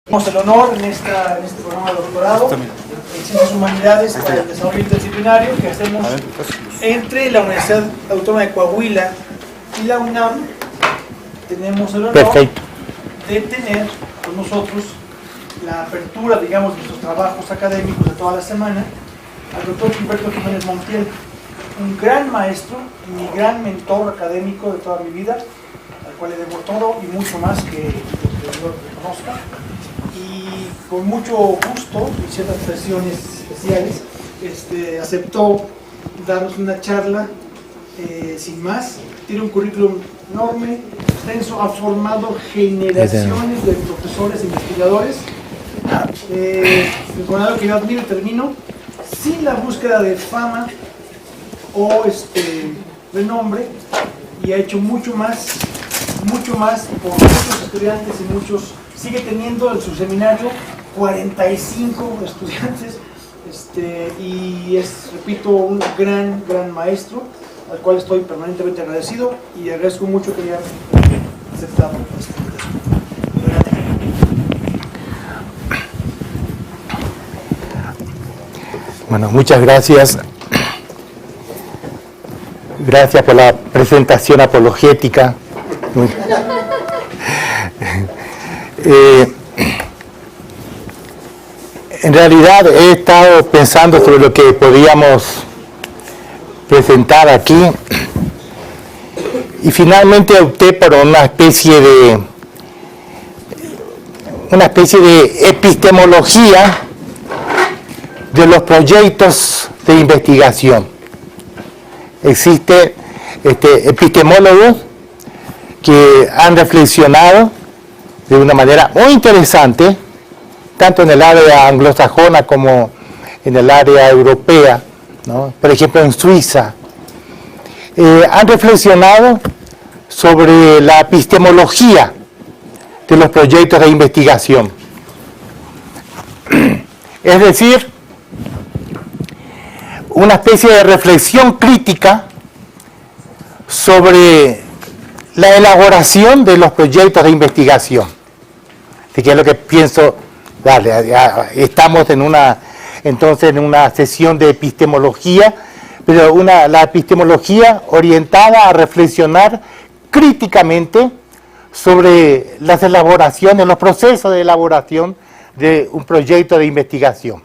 Tenemos el honor en este programa de doctorado en Ciencias Humanidades para el Desarrollo Interdisciplinario que hacemos entre la Universidad Autónoma de Coahuila y la UNAM. Tenemos el honor de tener con nosotros la apertura, digamos, de nuestros trabajos académicos de toda la semana al doctor Gilberto Jiménez Montiel, un gran maestro y mi gran mentor académico de toda mi vida, al cual le debo todo y mucho más que yo reconozca. Y con mucho gusto y ciertas presiones especiales aceptó darnos una charla sin más. Tiene un currículum enorme, extenso, ha formado generaciones de profesores e investigadores, con algo que yo admiro y termino, sin la búsqueda de fama o renombre, y ha hecho mucho más por muchos estudiantes y muchos. Sigue teniendo en su seminario 45 estudiantes y es, repito, un gran maestro al cual estoy permanentemente agradecido y agradezco mucho que haya aceptado esta invitación. Bueno, muchas gracias. Gracias por la presentación apologética. En realidad he estado pensando sobre lo que podíamos presentar aquí y finalmente opté por una especie de epistemología de los proyectos de investigación. Existen epistemólogos que han reflexionado de una manera muy interesante, tanto en el área anglosajona como en el área europea, ¿no? Por ejemplo en Suiza, han reflexionado sobre la epistemología de los proyectos de investigación. Es decir, una especie de reflexión crítica sobre la elaboración de los proyectos de investigación. Así que es lo que pienso, estamos en una sesión de epistemología, pero la epistemología orientada a reflexionar críticamente sobre las elaboraciones, los procesos de elaboración de un proyecto de investigación.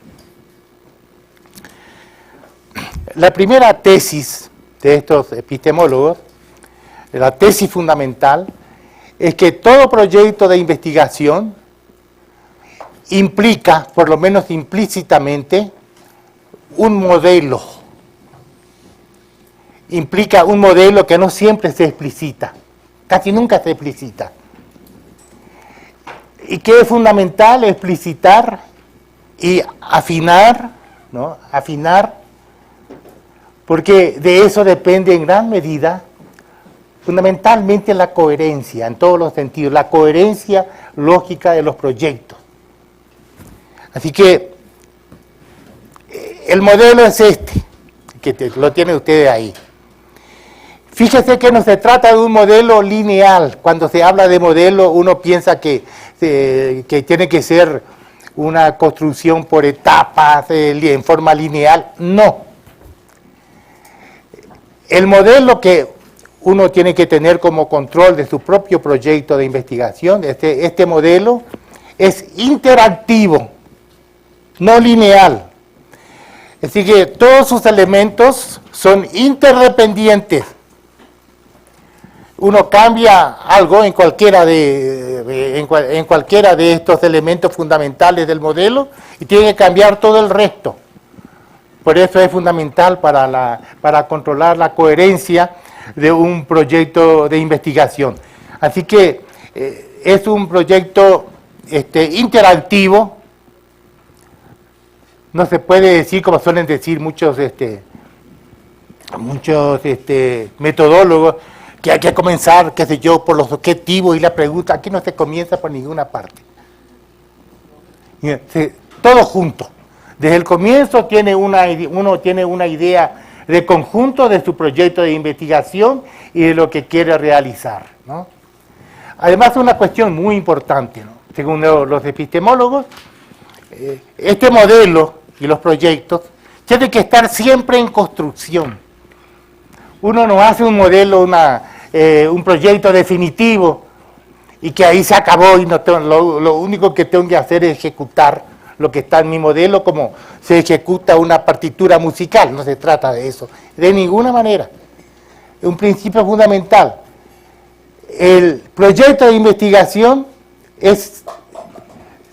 La primera tesis de estos epistemólogos, la tesis fundamental, es que todo proyecto de investigación implica, por lo menos implícitamente, un modelo. Implica un modelo que no siempre se explicita, casi nunca se explicita. Y que es fundamental explicitar y afinar, ¿no? Afinar, porque de eso depende en gran medida fundamentalmente la coherencia, en todos los sentidos, la coherencia lógica de los proyectos. Así que el modelo es que lo tienen ustedes ahí. Fíjese que no se trata de un modelo lineal. Cuando se habla de modelo, uno piensa que tiene que ser una construcción por etapas, en forma lineal. No. El modelo que uno tiene que tener como control de su propio proyecto de investigación, este modelo es interactivo, no lineal. Es decir, que todos sus elementos son interdependientes. Uno cambia algo en cualquiera de estos elementos fundamentales del modelo y tiene que cambiar todo el resto. Por eso es fundamental para controlar la coherencia de un proyecto de investigación. Así que es un proyecto interactivo. No se puede decir, como suelen decir muchos metodólogos, que hay que comenzar, qué sé yo, por los objetivos y la pregunta. Aquí no se comienza por ninguna parte. Todo junto. Desde el comienzo uno tiene una idea de conjunto de su proyecto de investigación y de lo que quiere realizar, ¿no? Además, es una cuestión muy importante, ¿no? según los epistemólogos, este modelo y los proyectos tienen que estar siempre en construcción. Uno no hace un modelo, un proyecto definitivo y que ahí se acabó y no tengo, lo único que tengo que hacer es ejecutar lo que está en mi modelo como se ejecuta una partitura musical. No se trata de eso, de ninguna manera. Un principio fundamental. El proyecto de investigación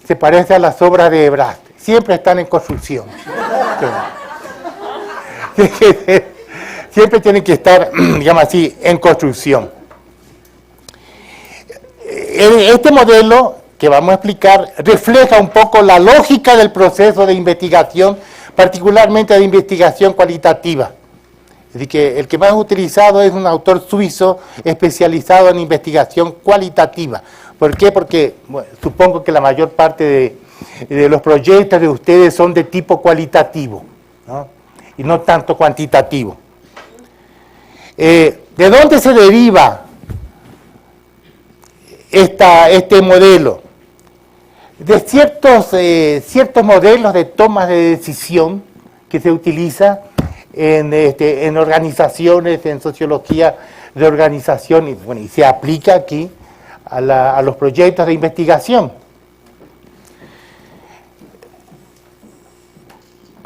se parece a las obras de Ebrat, siempre están en construcción. Siempre tienen que estar, digamos así, en construcción. Este modelo que vamos a explicar refleja un poco la lógica del proceso de investigación, particularmente de investigación cualitativa. Es decir, que el que más utilizado es un autor suizo especializado en investigación cualitativa. ¿Por qué? Porque bueno, supongo que la mayor parte de los proyectos de ustedes son de tipo cualitativo, ¿no? Y no tanto cuantitativo. ¿De dónde se deriva este modelo? De ciertos modelos de toma de decisión que se utiliza en organizaciones, en sociología de organización, y se aplica aquí a los proyectos de investigación.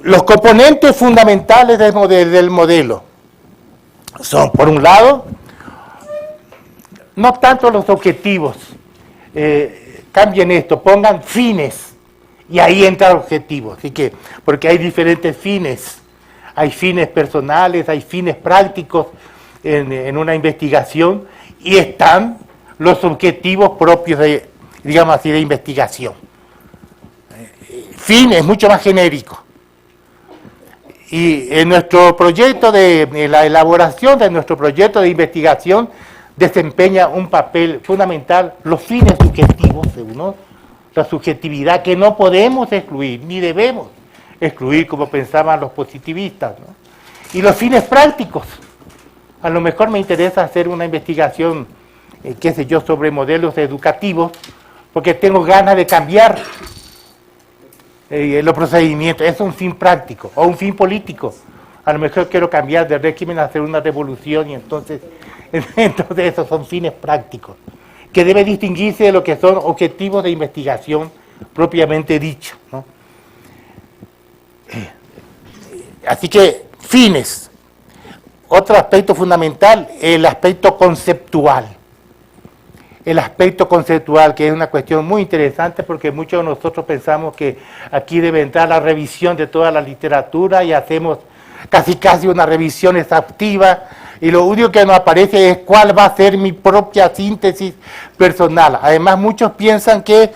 Los componentes fundamentales del modelo son, por un lado, no tanto los objetivos, cambien esto, pongan fines, y ahí entran objetivos, así que, porque hay diferentes fines, hay fines personales, hay fines prácticos en una investigación, y están los objetivos propios de, digamos así, de investigación. Fin es mucho más genérico. Y en nuestro proyecto en la elaboración de nuestro proyecto de investigación desempeña un papel fundamental los fines subjetivos de uno, la subjetividad que no podemos excluir, ni debemos excluir como pensaban los positivistas, ¿no? Y los fines prácticos. A lo mejor me interesa hacer una investigación, qué sé yo, sobre modelos educativos, porque tengo ganas de cambiar los procedimientos. Es un fin práctico, o un fin político. A lo mejor quiero cambiar de régimen, hacer una revolución, y entonces esos son fines prácticos, que debe distinguirse de lo que son objetivos de investigación propiamente dicho, ¿no? Así que, fines. Otro aspecto fundamental, el aspecto conceptual. El aspecto conceptual, que es una cuestión muy interesante porque muchos de nosotros pensamos que aquí debe entrar la revisión de toda la literatura y hacemos casi una revisión exhaustiva y lo único que nos aparece es cuál va a ser mi propia síntesis personal. Además, muchos piensan que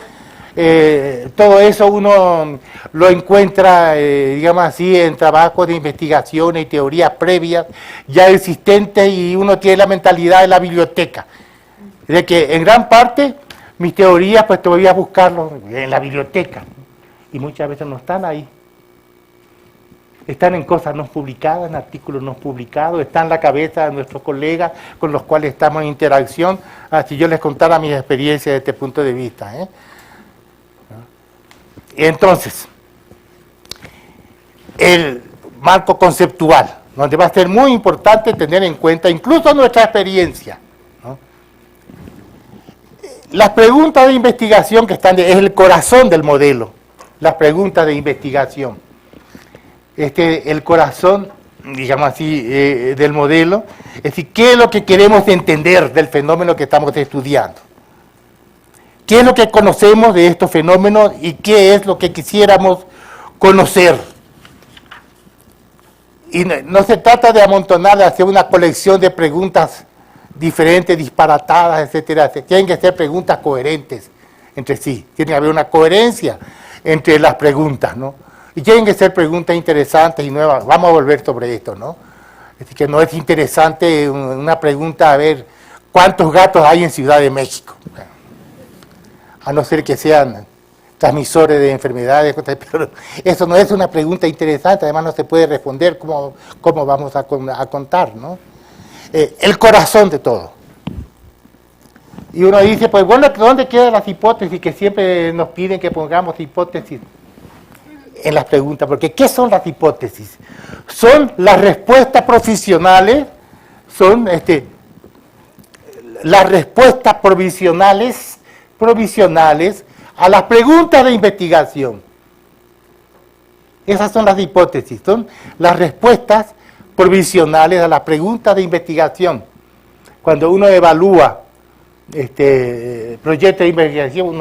todo eso uno lo encuentra, digamos así, en trabajos de investigación y teorías previas ya existentes y uno tiene la mentalidad de la biblioteca. De que en gran parte mis teorías pues te voy a buscarlo en la biblioteca y muchas veces no están ahí. Están en cosas no publicadas, en artículos no publicados, están en la cabeza de nuestros colegas con los cuales estamos en interacción. Si yo les contara mis experiencias desde este punto de vista. Entonces, el marco conceptual, donde va a ser muy importante tener en cuenta incluso nuestra experiencia. Las preguntas de investigación que están, es el corazón del modelo, las preguntas de investigación. El corazón, digamos así, del modelo, es decir, ¿qué es lo que queremos entender del fenómeno que estamos estudiando? ¿Qué es lo que conocemos de estos fenómenos y qué es lo que quisiéramos conocer? Y no se trata de amontonar, de hacer una colección de preguntas diferentes, disparatadas, etcétera. Tienen que ser preguntas coherentes entre sí. Tiene que haber una coherencia entre las preguntas, ¿no? Y tienen que ser preguntas interesantes y nuevas. Vamos a volver sobre esto, ¿no? Es decir, que no es interesante una pregunta, a ver, ¿cuántos gatos hay en Ciudad de México? A no ser que sean transmisores de enfermedades, pero eso no es una pregunta interesante, además no se puede responder cómo vamos a contar, ¿no? El corazón de todo. Y uno dice, pues bueno, ¿dónde quedan las hipótesis? Que siempre nos piden que pongamos hipótesis en las preguntas, porque ¿qué son las hipótesis? Son las respuestas provisionales, son las respuestas provisionales a las preguntas de investigación. Esas son las hipótesis, son las respuestas provisionales a las preguntas de investigación. Cuando uno evalúa proyectos de investigación,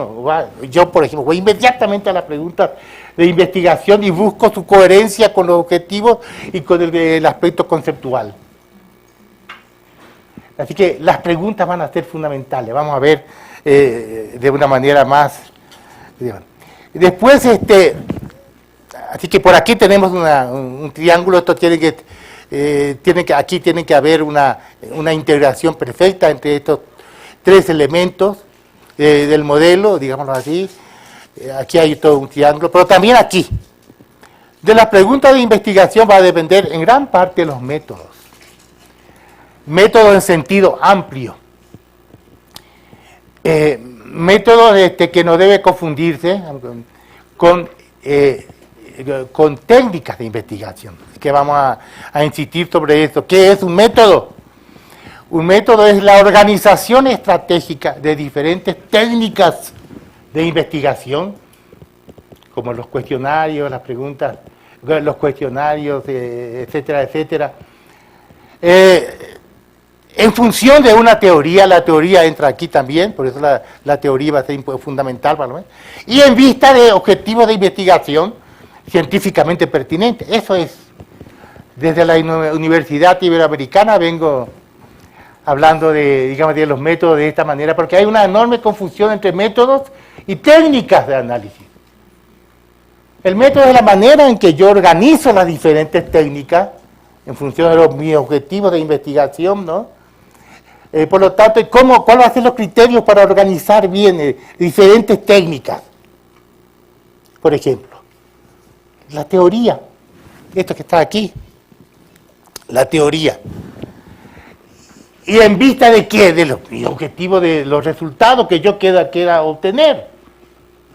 yo por ejemplo voy inmediatamente a las preguntas de investigación y busco su coherencia con los objetivos y con el aspecto conceptual. Así que las preguntas van a ser fundamentales, vamos a ver de una manera más. Después, así que por aquí tenemos un triángulo, esto aquí tiene que haber una integración perfecta entre estos tres elementos del modelo, digámoslo así. Aquí hay todo un triángulo, pero también aquí. De las preguntas de investigación va a depender en gran parte los métodos. Métodos en sentido amplio. Métodos que no debe confundirse con técnicas de investigación. Que vamos a insistir sobre esto. ¿Qué es un método? Un método es la organización estratégica de diferentes técnicas de investigación, como los cuestionarios, las preguntas, los cuestionarios, etcétera, etcétera. En función de una teoría, la teoría entra aquí también, por eso la teoría va a ser fundamental para lo menos, y en vista de objetivos de investigación científicamente pertinentes. Eso es. Desde la Universidad Iberoamericana vengo hablando de los métodos de esta manera, porque hay una enorme confusión entre métodos y técnicas de análisis. El método es la manera en que yo organizo las diferentes técnicas en función de mis objetivos de investigación, ¿no? Por lo tanto, ¿cuáles van a ser los criterios para organizar bien diferentes técnicas? Por ejemplo, la teoría, esto que está aquí, la teoría. ¿Y en vista de qué? De los objetivos, de los resultados que yo quiera obtener,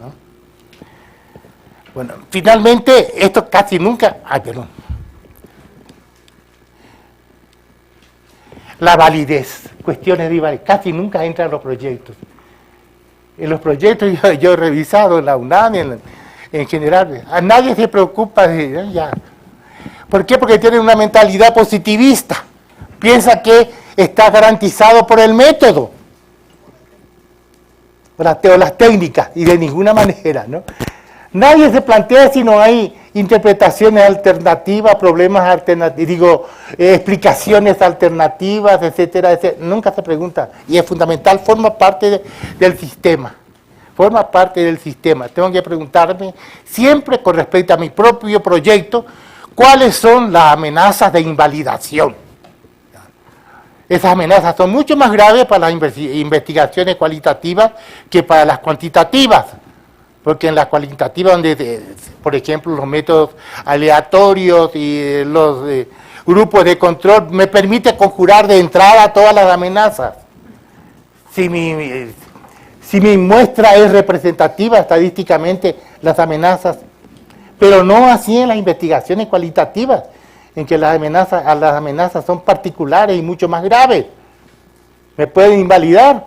¿no? Bueno, finalmente, esto casi nunca... La validez, cuestiones de validez, casi nunca entra en los proyectos. En los proyectos yo he revisado en la UNAM, en general, a nadie se preocupa de... ya. ¿Por qué? Porque tienen una mentalidad positivista. Piensa que está garantizado por el método o las técnicas, y de ninguna manera, ¿no? Nadie se plantea si no hay interpretaciones alternativas, problemas alternativos, explicaciones alternativas, etcétera, etcétera. Nunca se pregunta, y es fundamental, forma parte del sistema. Forma parte del sistema. Tengo que preguntarme siempre con respecto a mi propio proyecto, cuáles son las amenazas de invalidación. Esas amenazas son mucho más graves para las investigaciones cualitativas que para las cuantitativas, porque en las cualitativas, donde, por ejemplo, los métodos aleatorios y los grupos de control me permiten conjurar de entrada todas las amenazas. Si mi muestra es representativa estadísticamente, las amenazas, pero no así en las investigaciones cualitativas, en que las amenazas son particulares y mucho más graves. Me pueden invalidar.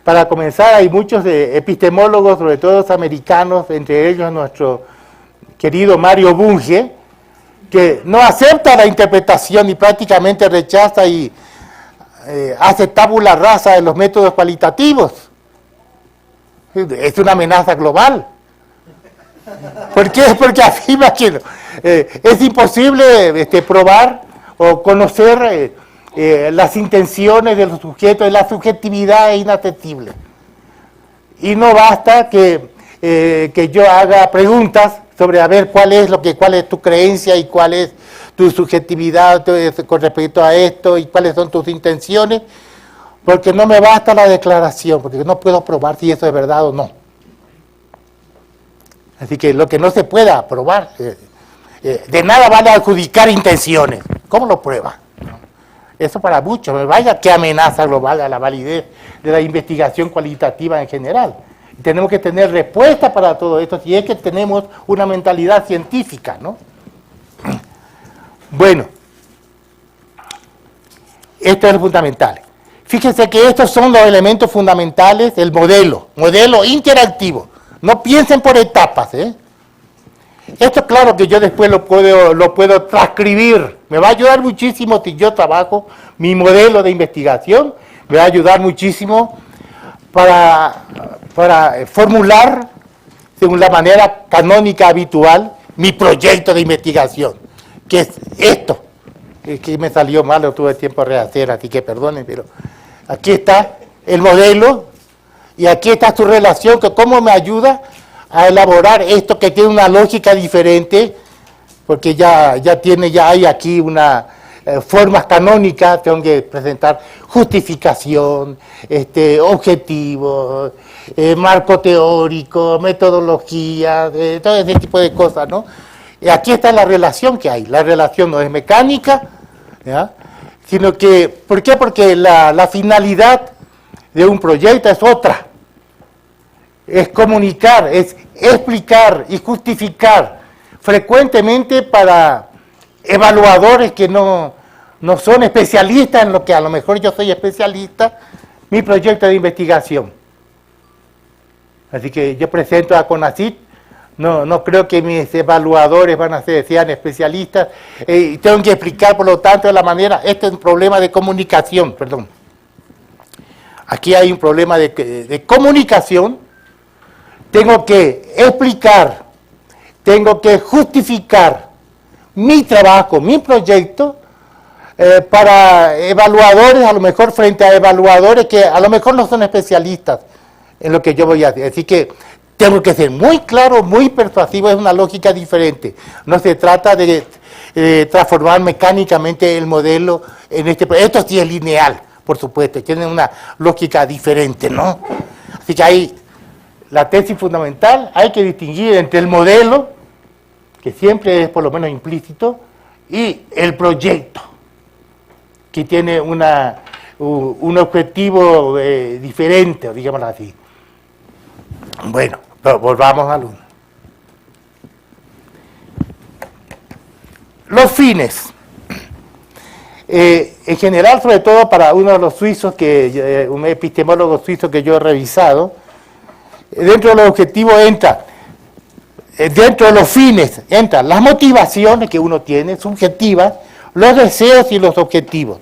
Para comenzar, hay muchos epistemólogos, sobre todo los americanos, entre ellos nuestro querido Mario Bunge, que no acepta la interpretación y prácticamente rechaza y hace tabula rasa de los métodos cualitativos. Es una amenaza global. ¿Por qué? Porque afirma que es imposible probar o conocer las intenciones de los sujetos, la subjetividad es inaccesible. Y no basta que yo haga preguntas sobre a ver cuál es tu creencia y cuál es tu subjetividad con respecto a esto y cuáles son tus intenciones, porque no me basta la declaración, porque no puedo probar si eso es verdad o no. Así que lo que no se pueda probar, de nada vale adjudicar intenciones. ¿Cómo lo prueba? Eso para muchos, vaya qué amenaza global a la validez de la investigación cualitativa en general. Tenemos que tener respuesta para todo esto, si es que tenemos una mentalidad científica, ¿no? Bueno, esto es lo fundamental. Fíjense que estos son los elementos fundamentales del modelo interactivo. No piensen por etapas, ¿eh? Esto claro que yo después lo puedo transcribir. Me va a ayudar muchísimo si yo trabajo mi modelo de investigación. Me va a ayudar muchísimo para formular, según la manera canónica habitual, mi proyecto de investigación, que es esto. Es que me salió mal, lo tuve tiempo de rehacer, así que perdonen, pero aquí está el modelo y aquí está su relación, que cómo me ayuda a elaborar esto que tiene una lógica diferente, porque ya hay aquí una formas canónicas, tengo que presentar justificación, objetivos, marco teórico, metodología, todo ese tipo de cosas, ¿no? Y aquí está la relación que hay. La relación no es mecánica, ¿ya? Sino que, ¿por qué? Porque la finalidad de un proyecto es otra. Es comunicar, es explicar y justificar frecuentemente para evaluadores que no son especialistas en lo que a lo mejor yo soy especialista, mi proyecto de investigación. Así que yo presento a CONACYT, no creo que mis evaluadores sean especialistas, tengo que explicar por lo tanto de la manera, este es un problema de comunicación, perdón. Aquí hay un problema de comunicación, tengo que explicar, tengo que justificar mi trabajo, mi proyecto, para evaluadores, a lo mejor frente a evaluadores que a lo mejor no son especialistas en lo que yo voy a hacer. Así que tengo que ser muy claro, muy persuasivo, es una lógica diferente. No se trata de transformar mecánicamente el modelo en esto sí es lineal, por supuesto, tiene una lógica diferente, ¿no? Así que ahí la tesis fundamental, hay que distinguir entre el modelo, que siempre es por lo menos implícito, y el proyecto, que tiene un objetivo diferente, digámoslo así. Bueno, pero volvamos al uno. Los fines. En general, sobre todo para uno de los suizos, un epistemólogo suizo que yo he revisado, dentro de los objetivos dentro de los fines entran las motivaciones que uno tiene, subjetivas, los deseos y los objetivos.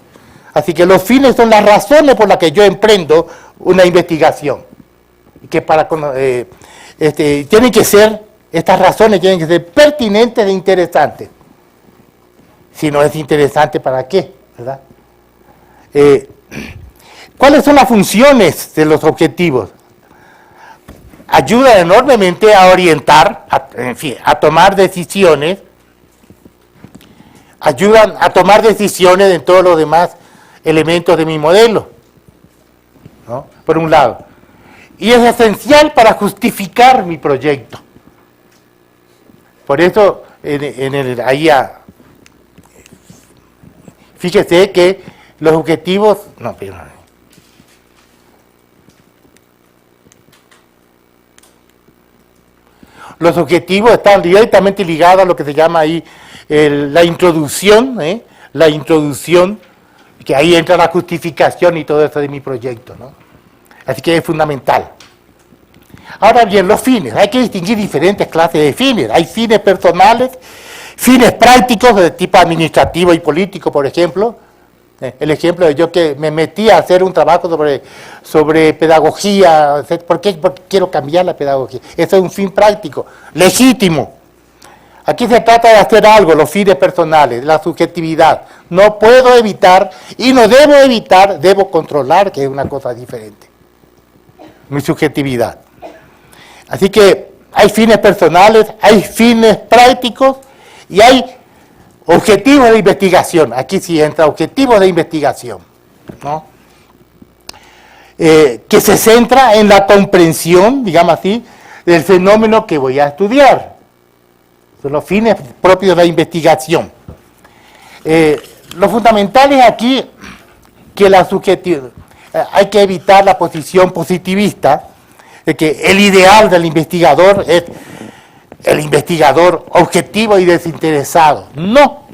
Así que los fines son las razones por las que yo emprendo una investigación. Que estas razones tienen que ser pertinentes e interesantes. Si no es interesante, ¿para qué? ¿Verdad? ¿Cuáles son las funciones de los objetivos? Ayuda enormemente a orientar, a tomar decisiones, ayudan a tomar decisiones en todos los demás elementos de mi modelo, ¿no? Por un lado. Y es esencial para justificar mi proyecto. Por eso, fíjese que los objetivos, los objetivos están directamente ligados a lo que se llama ahí la introducción, que ahí entra la justificación y todo eso de mi proyecto, ¿no? Así que es fundamental. Ahora bien, los fines, hay que distinguir diferentes clases de fines. Hay fines personales, fines prácticos de tipo administrativo y político, por ejemplo. El ejemplo de yo que me metí a hacer un trabajo sobre pedagogía. ¿Por qué? Porque quiero cambiar la pedagogía. Eso es un fin práctico, legítimo. Aquí se trata de hacer algo, los fines personales, la subjetividad. No puedo evitar y no debo evitar, debo controlar, que es una cosa diferente. Mi subjetividad. Así que hay fines personales, hay fines prácticos y hay objetivos de investigación. Aquí sí entra objetivos de investigación, ¿no? Que se centra en la comprensión, digamos así, del fenómeno que voy a estudiar. Son los fines propios de la investigación. Lo fundamental es aquí que la subjetividad, hay que evitar la posición positivista, de que el ideal del investigador es el investigador objetivo y desinteresado. No.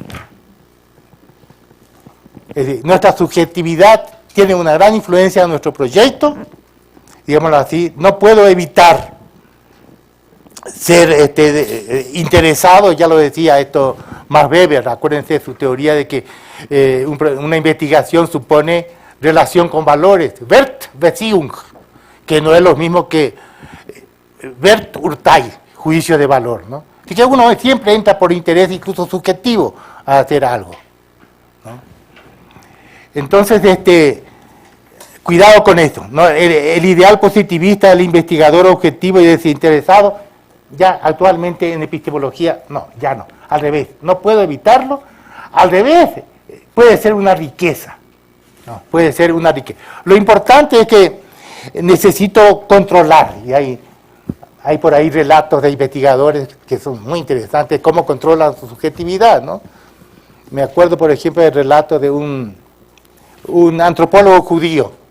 Es decir, nuestra subjetividad tiene una gran influencia en nuestro proyecto, digámoslo así. No puedo evitar ser interesado, ya lo decía esto Max Weber, acuérdense de su teoría de que una investigación supone relación con valores, Wertbeziehung, que no es lo mismo que Werturteil, juicio de valor, ¿no? Así que uno siempre entra por interés incluso subjetivo a hacer algo, ¿no? Entonces, cuidado con esto, ¿no? El ideal positivista del investigador objetivo y desinteresado, ya actualmente en epistemología, no, ya no, al revés, no puedo evitarlo, al revés, puede ser una riqueza, ¿no? Puede ser una riqueza. Lo importante es que necesito controlar, y hay por ahí relatos de investigadores que son muy interesantes, cómo controlan su subjetividad, ¿no? Me acuerdo, por ejemplo, del relato de un antropólogo judío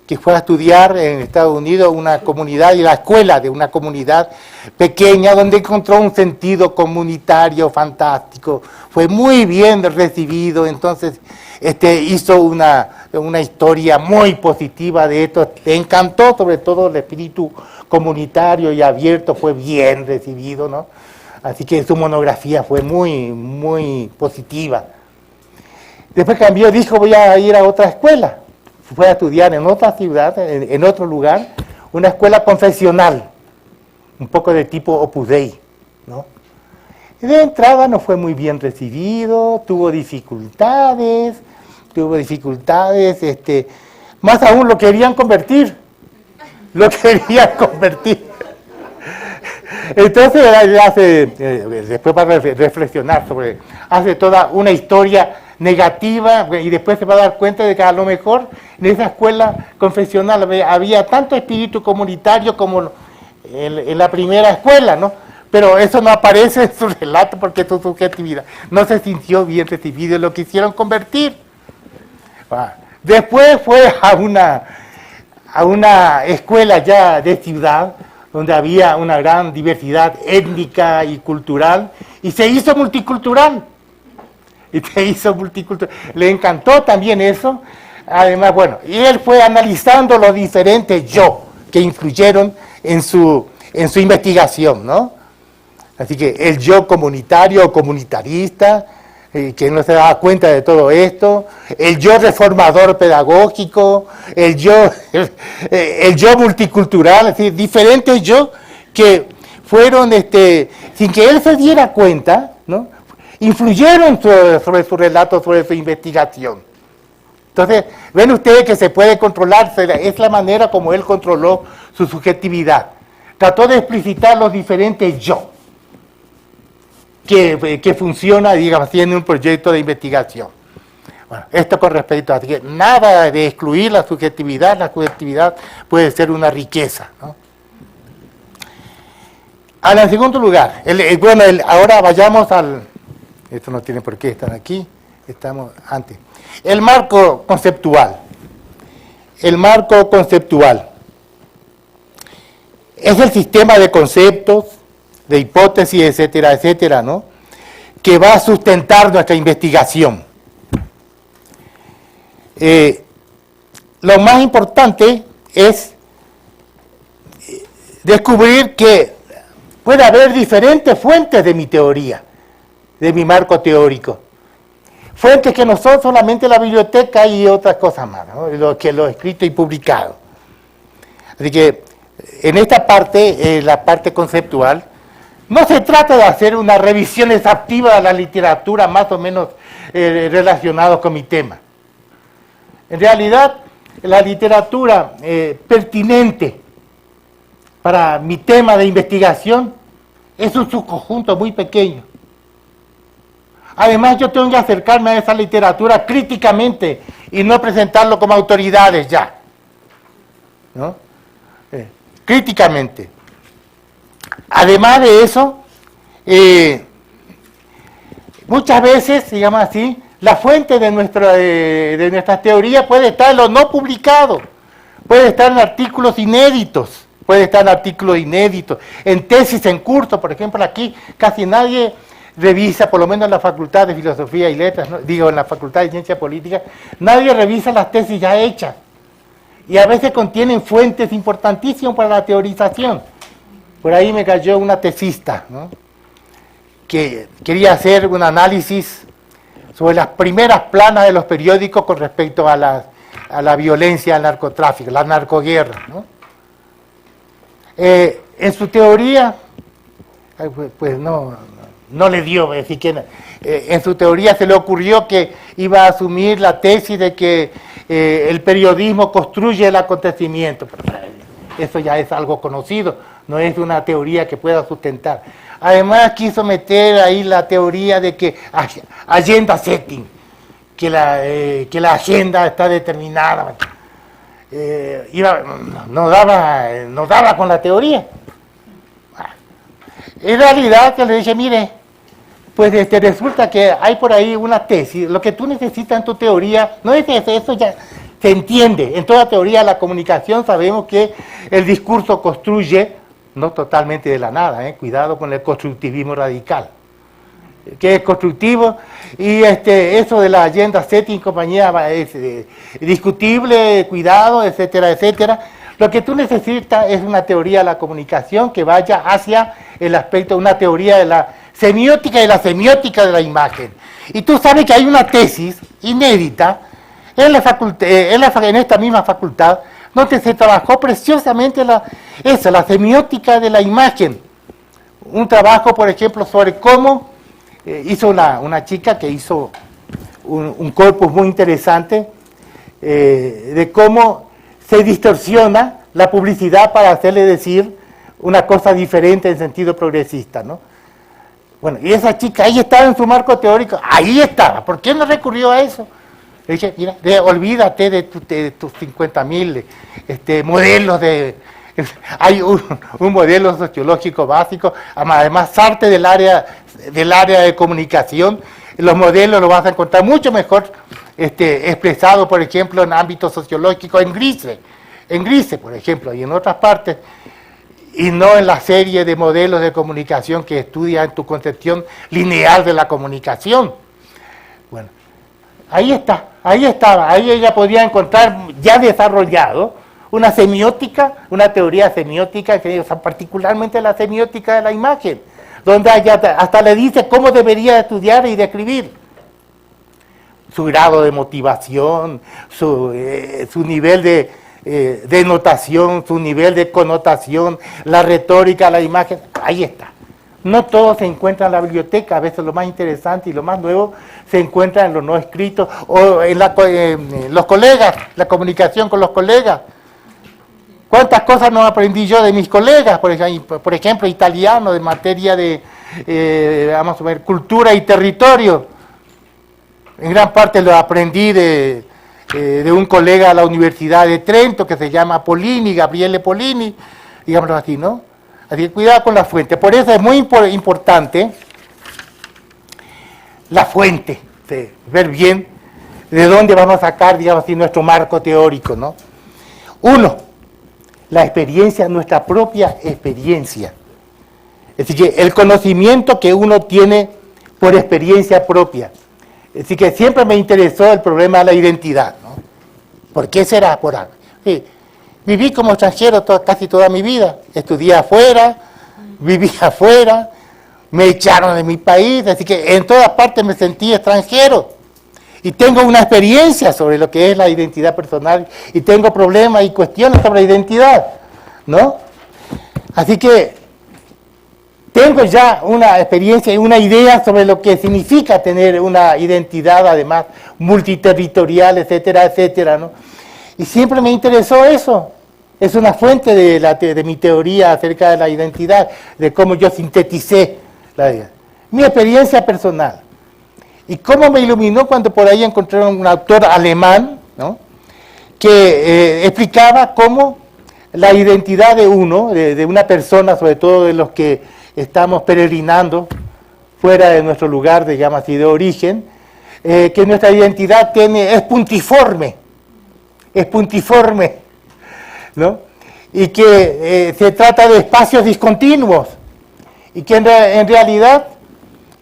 que fue a estudiar en Estados Unidos una comunidad y la escuela de una comunidad pequeña donde encontró un sentido comunitario fantástico, fue muy bien recibido, entonces hizo una historia muy positiva de esto, le encantó sobre todo el espíritu comunitario y abierto, fue bien recibido, ¿no? Así que su monografía fue muy, muy positiva. Después cambió, dijo, voy a ir a otra escuela. Fue a estudiar en otra ciudad, en otro lugar, una escuela confesional, un poco de tipo Opus Dei, ¿no? Y de entrada no fue muy bien recibido, tuvo dificultades, más aún lo querían convertir. Entonces él hace, después va a reflexionar hace toda una historia negativa y después se va a dar cuenta de que a lo mejor en esa escuela confesional había tanto espíritu comunitario como en la primera escuela, ¿no? Pero eso no aparece en su relato porque su subjetividad no se sintió bien recibido y lo quisieron convertir. Después fue a una escuela ya de ciudad donde había una gran diversidad étnica y cultural y se hizo multicultural. Le encantó también eso. Además, bueno, y él fue analizando los diferentes yo que influyeron en su investigación, ¿no? Así que el yo comunitario o comunitarista, que no se daba cuenta de todo esto, el yo reformador pedagógico, el yo multicultural, es decir, diferentes yo que fueron, sin que él se diera cuenta, ¿no? Influyeron sobre su relato, sobre su investigación. Entonces, ven ustedes que se puede controlar, es la manera como él controló su subjetividad. Trató de explicitar los diferentes yo que funciona, digamos así, en un proyecto de investigación. Bueno, esto con respecto a que nada de excluir la subjetividad puede ser una riqueza, ¿no? Ahora, en segundo lugar, ahora vayamos al... Esto no tiene por qué estar aquí, estamos antes. El marco conceptual. El marco conceptual es el sistema de conceptos, de hipótesis, etcétera, etcétera, ¿no? Que va a sustentar nuestra investigación. Lo más importante es descubrir que puede haber diferentes fuentes de mi teoría, de mi marco teórico. Fuentes que no son solamente la biblioteca y otras cosas más, ¿no? Lo escrito y publicado. Así que en esta parte, la parte conceptual, no se trata de hacer una revisión exhaustiva de la literatura más o menos relacionada con mi tema. En realidad, la literatura pertinente para mi tema de investigación es un subconjunto muy pequeño. Además, yo tengo que acercarme a esa literatura críticamente y no presentarlo como autoridades ya, ¿no? Críticamente. Además de eso, muchas veces, digamos así, La fuente de nuestras teorías puede estar en lo no publicado, puede estar en artículos inéditos, en tesis en curso. Por ejemplo, aquí casi nadie revisa, por lo menos en la Facultad de Filosofía y Letras, ¿no? Digo, en la Facultad de Ciencia Política, nadie revisa las tesis ya hechas. Y a veces contienen fuentes importantísimas para la teorización. Por ahí me cayó una tesista, ¿no?, que quería hacer un análisis sobre las primeras planas de los periódicos con respecto a la violencia, al narcotráfico, la narcoguerra, ¿no? En su teoría, pues no le dio, es decir, que en su teoría se le ocurrió que iba a asumir la tesis de que el periodismo construye el acontecimiento. Pero eso ya es algo conocido, no es una teoría que pueda sustentar. Además quiso meter ahí la teoría de que agenda setting, que la agenda está determinada. No daba con la teoría. En realidad que le dije, mire, pues resulta que hay por ahí una tesis, lo que tú necesitas en tu teoría, no es eso ya se entiende. En toda teoría de la comunicación sabemos que el discurso construye, no totalmente de la nada, cuidado con el constructivismo radical, que es constructivo, y eso de la agenda setting compañía es discutible, cuidado, etcétera, etcétera. Lo que tú necesitas es una teoría de la comunicación que vaya hacia el aspecto, una teoría de la semiótica y la semiótica de la imagen. Y tú sabes que hay una tesis inédita en esta misma facultad, donde se trabajó preciosamente la semiótica de la imagen. Un trabajo, por ejemplo, sobre cómo hizo una chica que hizo un corpus muy interesante de cómo se distorsiona la publicidad para hacerle decir una cosa diferente en sentido progresista, ¿no? Bueno, y esa chica ahí estaba en su marco teórico, ahí estaba. ¿Por qué no recurrió a eso? Le dije, mira, olvídate de tus 50.000 modelos de... Hay un modelo sociológico básico, además Sartre del área de comunicación. Los modelos los vas a encontrar mucho mejor expresado, por ejemplo, en ámbito sociológico, en Grise, por ejemplo, y en otras partes, y no en la serie de modelos de comunicación que estudia en tu concepción lineal de la comunicación. Bueno, ahí estaba, ahí ella podía encontrar ya desarrollado una semiótica, una teoría semiótica, particularmente la semiótica de la imagen, donde hasta le dice cómo debería estudiar y describir. Su grado de motivación, su nivel de notación, su nivel de connotación, la retórica, la imagen, ahí está. No todo se encuentra en la biblioteca, a veces lo más interesante y lo más nuevo se encuentra en lo no escrito o en los colegas, la comunicación con los colegas. ¿Cuántas cosas no aprendí yo de mis colegas? Por ejemplo, italiano, de materia de, vamos a ver, cultura y territorio. En gran parte lo aprendí de un colega de la Universidad de Trento que se llama Polini, Gabriele Polini, digámoslo así, ¿no? Así que cuidado con la fuente. Por eso es muy importante la fuente, ver bien de dónde vamos a sacar, digamos así, nuestro marco teórico, ¿no? Uno, la experiencia, nuestra propia experiencia. Es decir, el conocimiento que uno tiene por experiencia propia. Es decir, que siempre me interesó el problema de la identidad, ¿no? ¿Por qué será? Por algo. Sí. Viví como extranjero casi toda mi vida. Estudié afuera, viví afuera, me echaron de mi país, así que en todas partes me sentí extranjero. Y tengo una experiencia sobre lo que es la identidad personal y tengo problemas y cuestiones sobre la identidad, ¿no? Así que tengo ya una experiencia y una idea sobre lo que significa tener una identidad, además, multiterritorial, etcétera, etcétera, ¿no? Y siempre me interesó eso. Es una fuente de mi teoría acerca de la identidad, de cómo yo sinteticé mi experiencia personal. Y cómo me iluminó cuando por ahí encontré un autor alemán, ¿no?, que explicaba cómo la identidad de uno, de una persona, sobre todo de los que estamos peregrinando fuera de nuestro lugar, digamos así, de origen, que nuestra identidad es puntiforme, ¿no? Y que se trata de espacios discontinuos, y que en realidad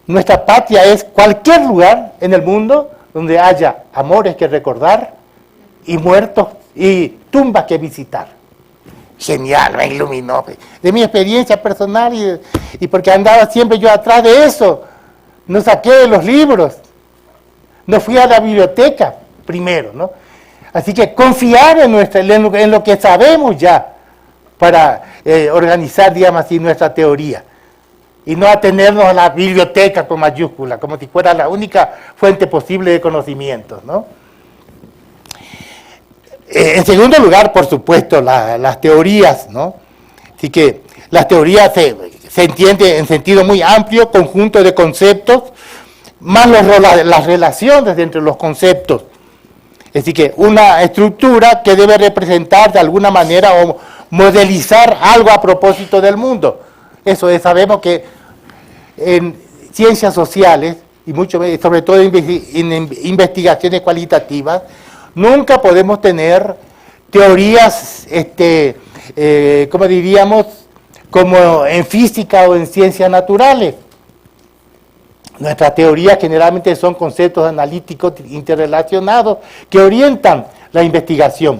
nuestra patria es cualquier lugar en el mundo donde haya amores que recordar y muertos y tumbas que visitar. Genial, me iluminó. De mi experiencia personal y porque andaba siempre yo atrás de eso. No saqué de los libros. No fui a la biblioteca primero, ¿no? Así que confiar en lo que sabemos ya para organizar, digamos así, nuestra teoría. Y no atenernos a la biblioteca con mayúscula, como si fuera la única fuente posible de conocimientos, ¿no? En segundo lugar, por supuesto, las teorías, ¿no? Así que las teorías se entiende en sentido muy amplio, conjunto de conceptos, más las relaciones entre los conceptos. Es decir, que una estructura que debe representar de alguna manera o modelizar algo a propósito del mundo. Eso es, sabemos que en ciencias sociales, y mucho sobre todo en investigaciones cualitativas, nunca podemos tener teorías, como diríamos, como en física o en ciencias naturales. Nuestras teorías generalmente son conceptos analíticos interrelacionados que orientan la investigación.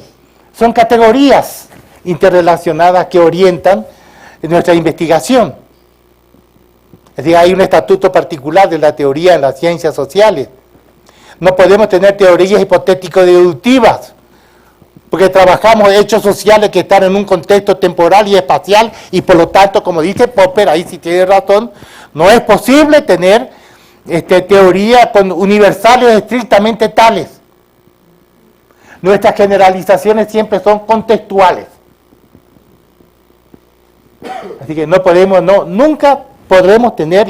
Son categorías interrelacionadas que orientan nuestra investigación. Es decir, hay un estatuto particular de la teoría en las ciencias sociales. No podemos tener teorías hipotético-deductivas, porque trabajamos hechos sociales que están en un contexto temporal y espacial, y por lo tanto, como dice Popper, ahí sí tiene razón, no es posible tener teorías universales estrictamente tales. Nuestras generalizaciones siempre son contextuales. Así que nunca podremos tener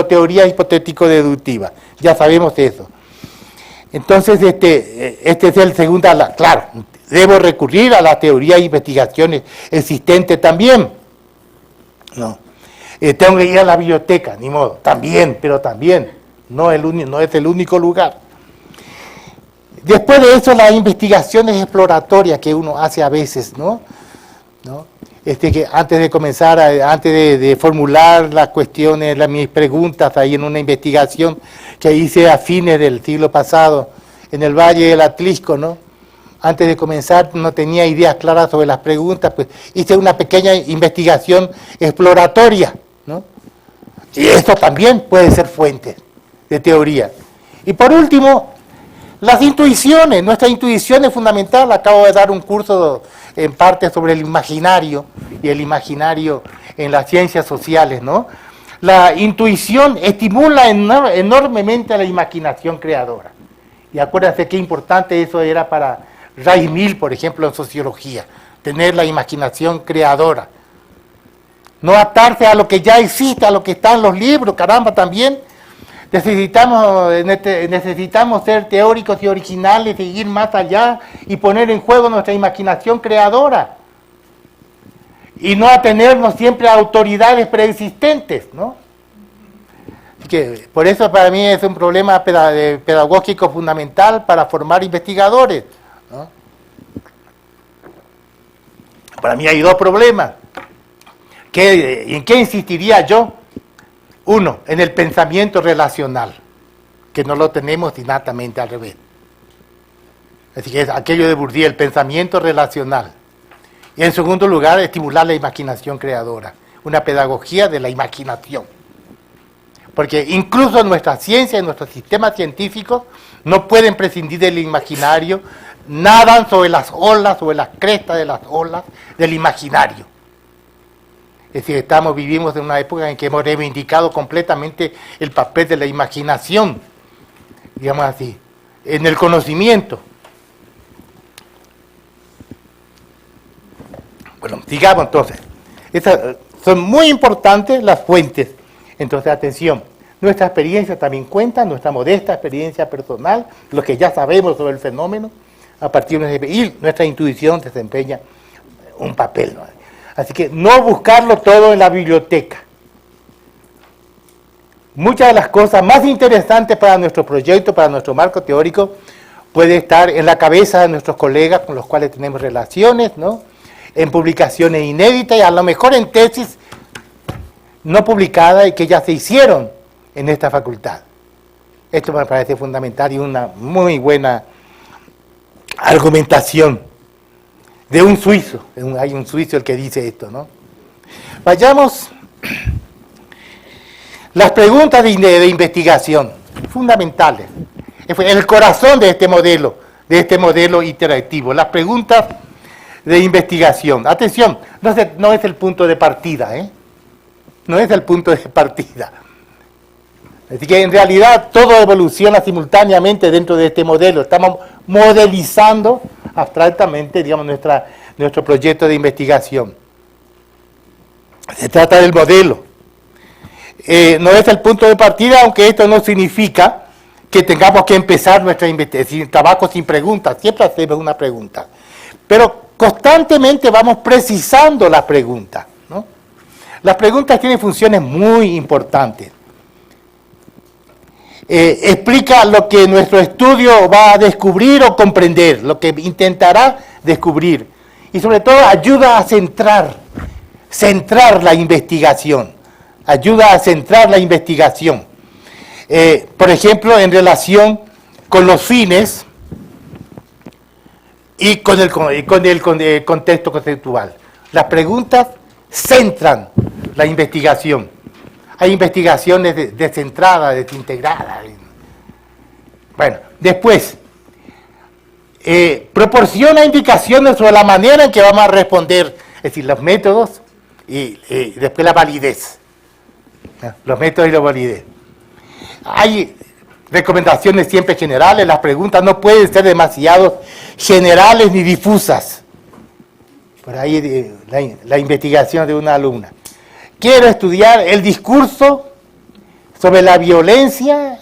teorías hipotético-deductivas. Ya sabemos eso. Entonces, este es el segundo, claro, debo recurrir a la teoría de investigaciones existentes también. No. Tengo que ir a la biblioteca, ni modo, también, pero también, no es el único lugar. Después de eso, las investigaciones exploratorias que uno hace a veces, ¿no? Que antes de comenzar, antes de formular las cuestiones, mis preguntas ahí en una investigación que hice a fines del siglo pasado en el Valle del Atlisco, ¿no? Antes de comenzar no tenía ideas claras sobre las preguntas, pues hice una pequeña investigación exploratoria, ¿no? Y esto también puede ser fuente de teoría. Y por último, las intuiciones. Nuestra intuición es fundamental. Acabo de dar un curso en parte sobre el imaginario y el imaginario en las ciencias sociales, ¿no? La intuición estimula enormemente a la imaginación creadora. Y acuérdense qué importante eso era para Ray Mill, por ejemplo, en sociología, tener la imaginación creadora. No atarse a lo que ya existe, a lo que está en los libros, caramba, también. Necesitamos ser teóricos y originales, y ir más allá y poner en juego nuestra imaginación creadora. Y no atenernos siempre a autoridades preexistentes, ¿no? Así que por eso para mí es un problema pedagógico fundamental para formar investigadores, ¿no? Para mí hay dos problemas. ¿En qué insistiría yo? Uno, en el pensamiento relacional, que no lo tenemos innatamente, al revés. Así que es aquello de Bourdieu, el pensamiento relacional. Y en segundo lugar, estimular la imaginación creadora, una pedagogía de la imaginación. Porque incluso nuestra ciencia y nuestros sistemas científicos no pueden prescindir del imaginario, nadan sobre las olas, sobre las crestas de las olas del imaginario. Es decir, vivimos en una época en que hemos reivindicado completamente el papel de la imaginación, digamos así, en el conocimiento. Bueno, sigamos entonces. Estas son muy importantes las fuentes. Entonces, atención, nuestra experiencia también cuenta, nuestra modesta experiencia personal, lo que ya sabemos sobre el fenómeno, a partir de y nuestra intuición desempeña un papel, ¿no? Así que no buscarlo todo en la biblioteca. muchas de las cosas más interesantes para nuestro proyecto, para nuestro marco teórico, puede estar en la cabeza de nuestros colegas con los cuales tenemos relaciones, ¿no? En publicaciones inéditas y a lo mejor en tesis no publicadas y que ya se hicieron en esta facultad. Esto me parece fundamental y una muy buena argumentación de un suizo. Hay un suizo el que dice esto, ¿no? Vayamos. Las preguntas de investigación, fundamentales. El corazón de este modelo interactivo. Las preguntas de investigación. Atención, no es el punto de partida, ¿eh? No es el punto de partida. Así que en realidad todo evoluciona simultáneamente dentro de este modelo. Estamos modelizando abstractamente, digamos, nuestro proyecto de investigación. Se trata del modelo. No es el punto de partida, aunque esto no significa que tengamos que empezar nuestra investigación, trabajo sin preguntas. Siempre hacemos una pregunta. Pero constantemente vamos precisando las preguntas, ¿no? Las preguntas tienen funciones muy importantes. Explica lo que nuestro estudio va a descubrir o comprender, lo que intentará descubrir. Y sobre todo ayuda a centrar la investigación. Ayuda a centrar la investigación. Por ejemplo, en relación con los fines y con el contexto conceptual. Las preguntas centran la investigación. Hay investigaciones descentradas, desintegradas. Bueno, después, proporciona indicaciones sobre la manera en que vamos a responder, es decir, los métodos y después la validez. Los métodos y la validez. Hay recomendaciones siempre generales, las preguntas no pueden ser demasiado generales ni difusas. Por ahí la investigación de una alumna. Quiero estudiar el discurso sobre la violencia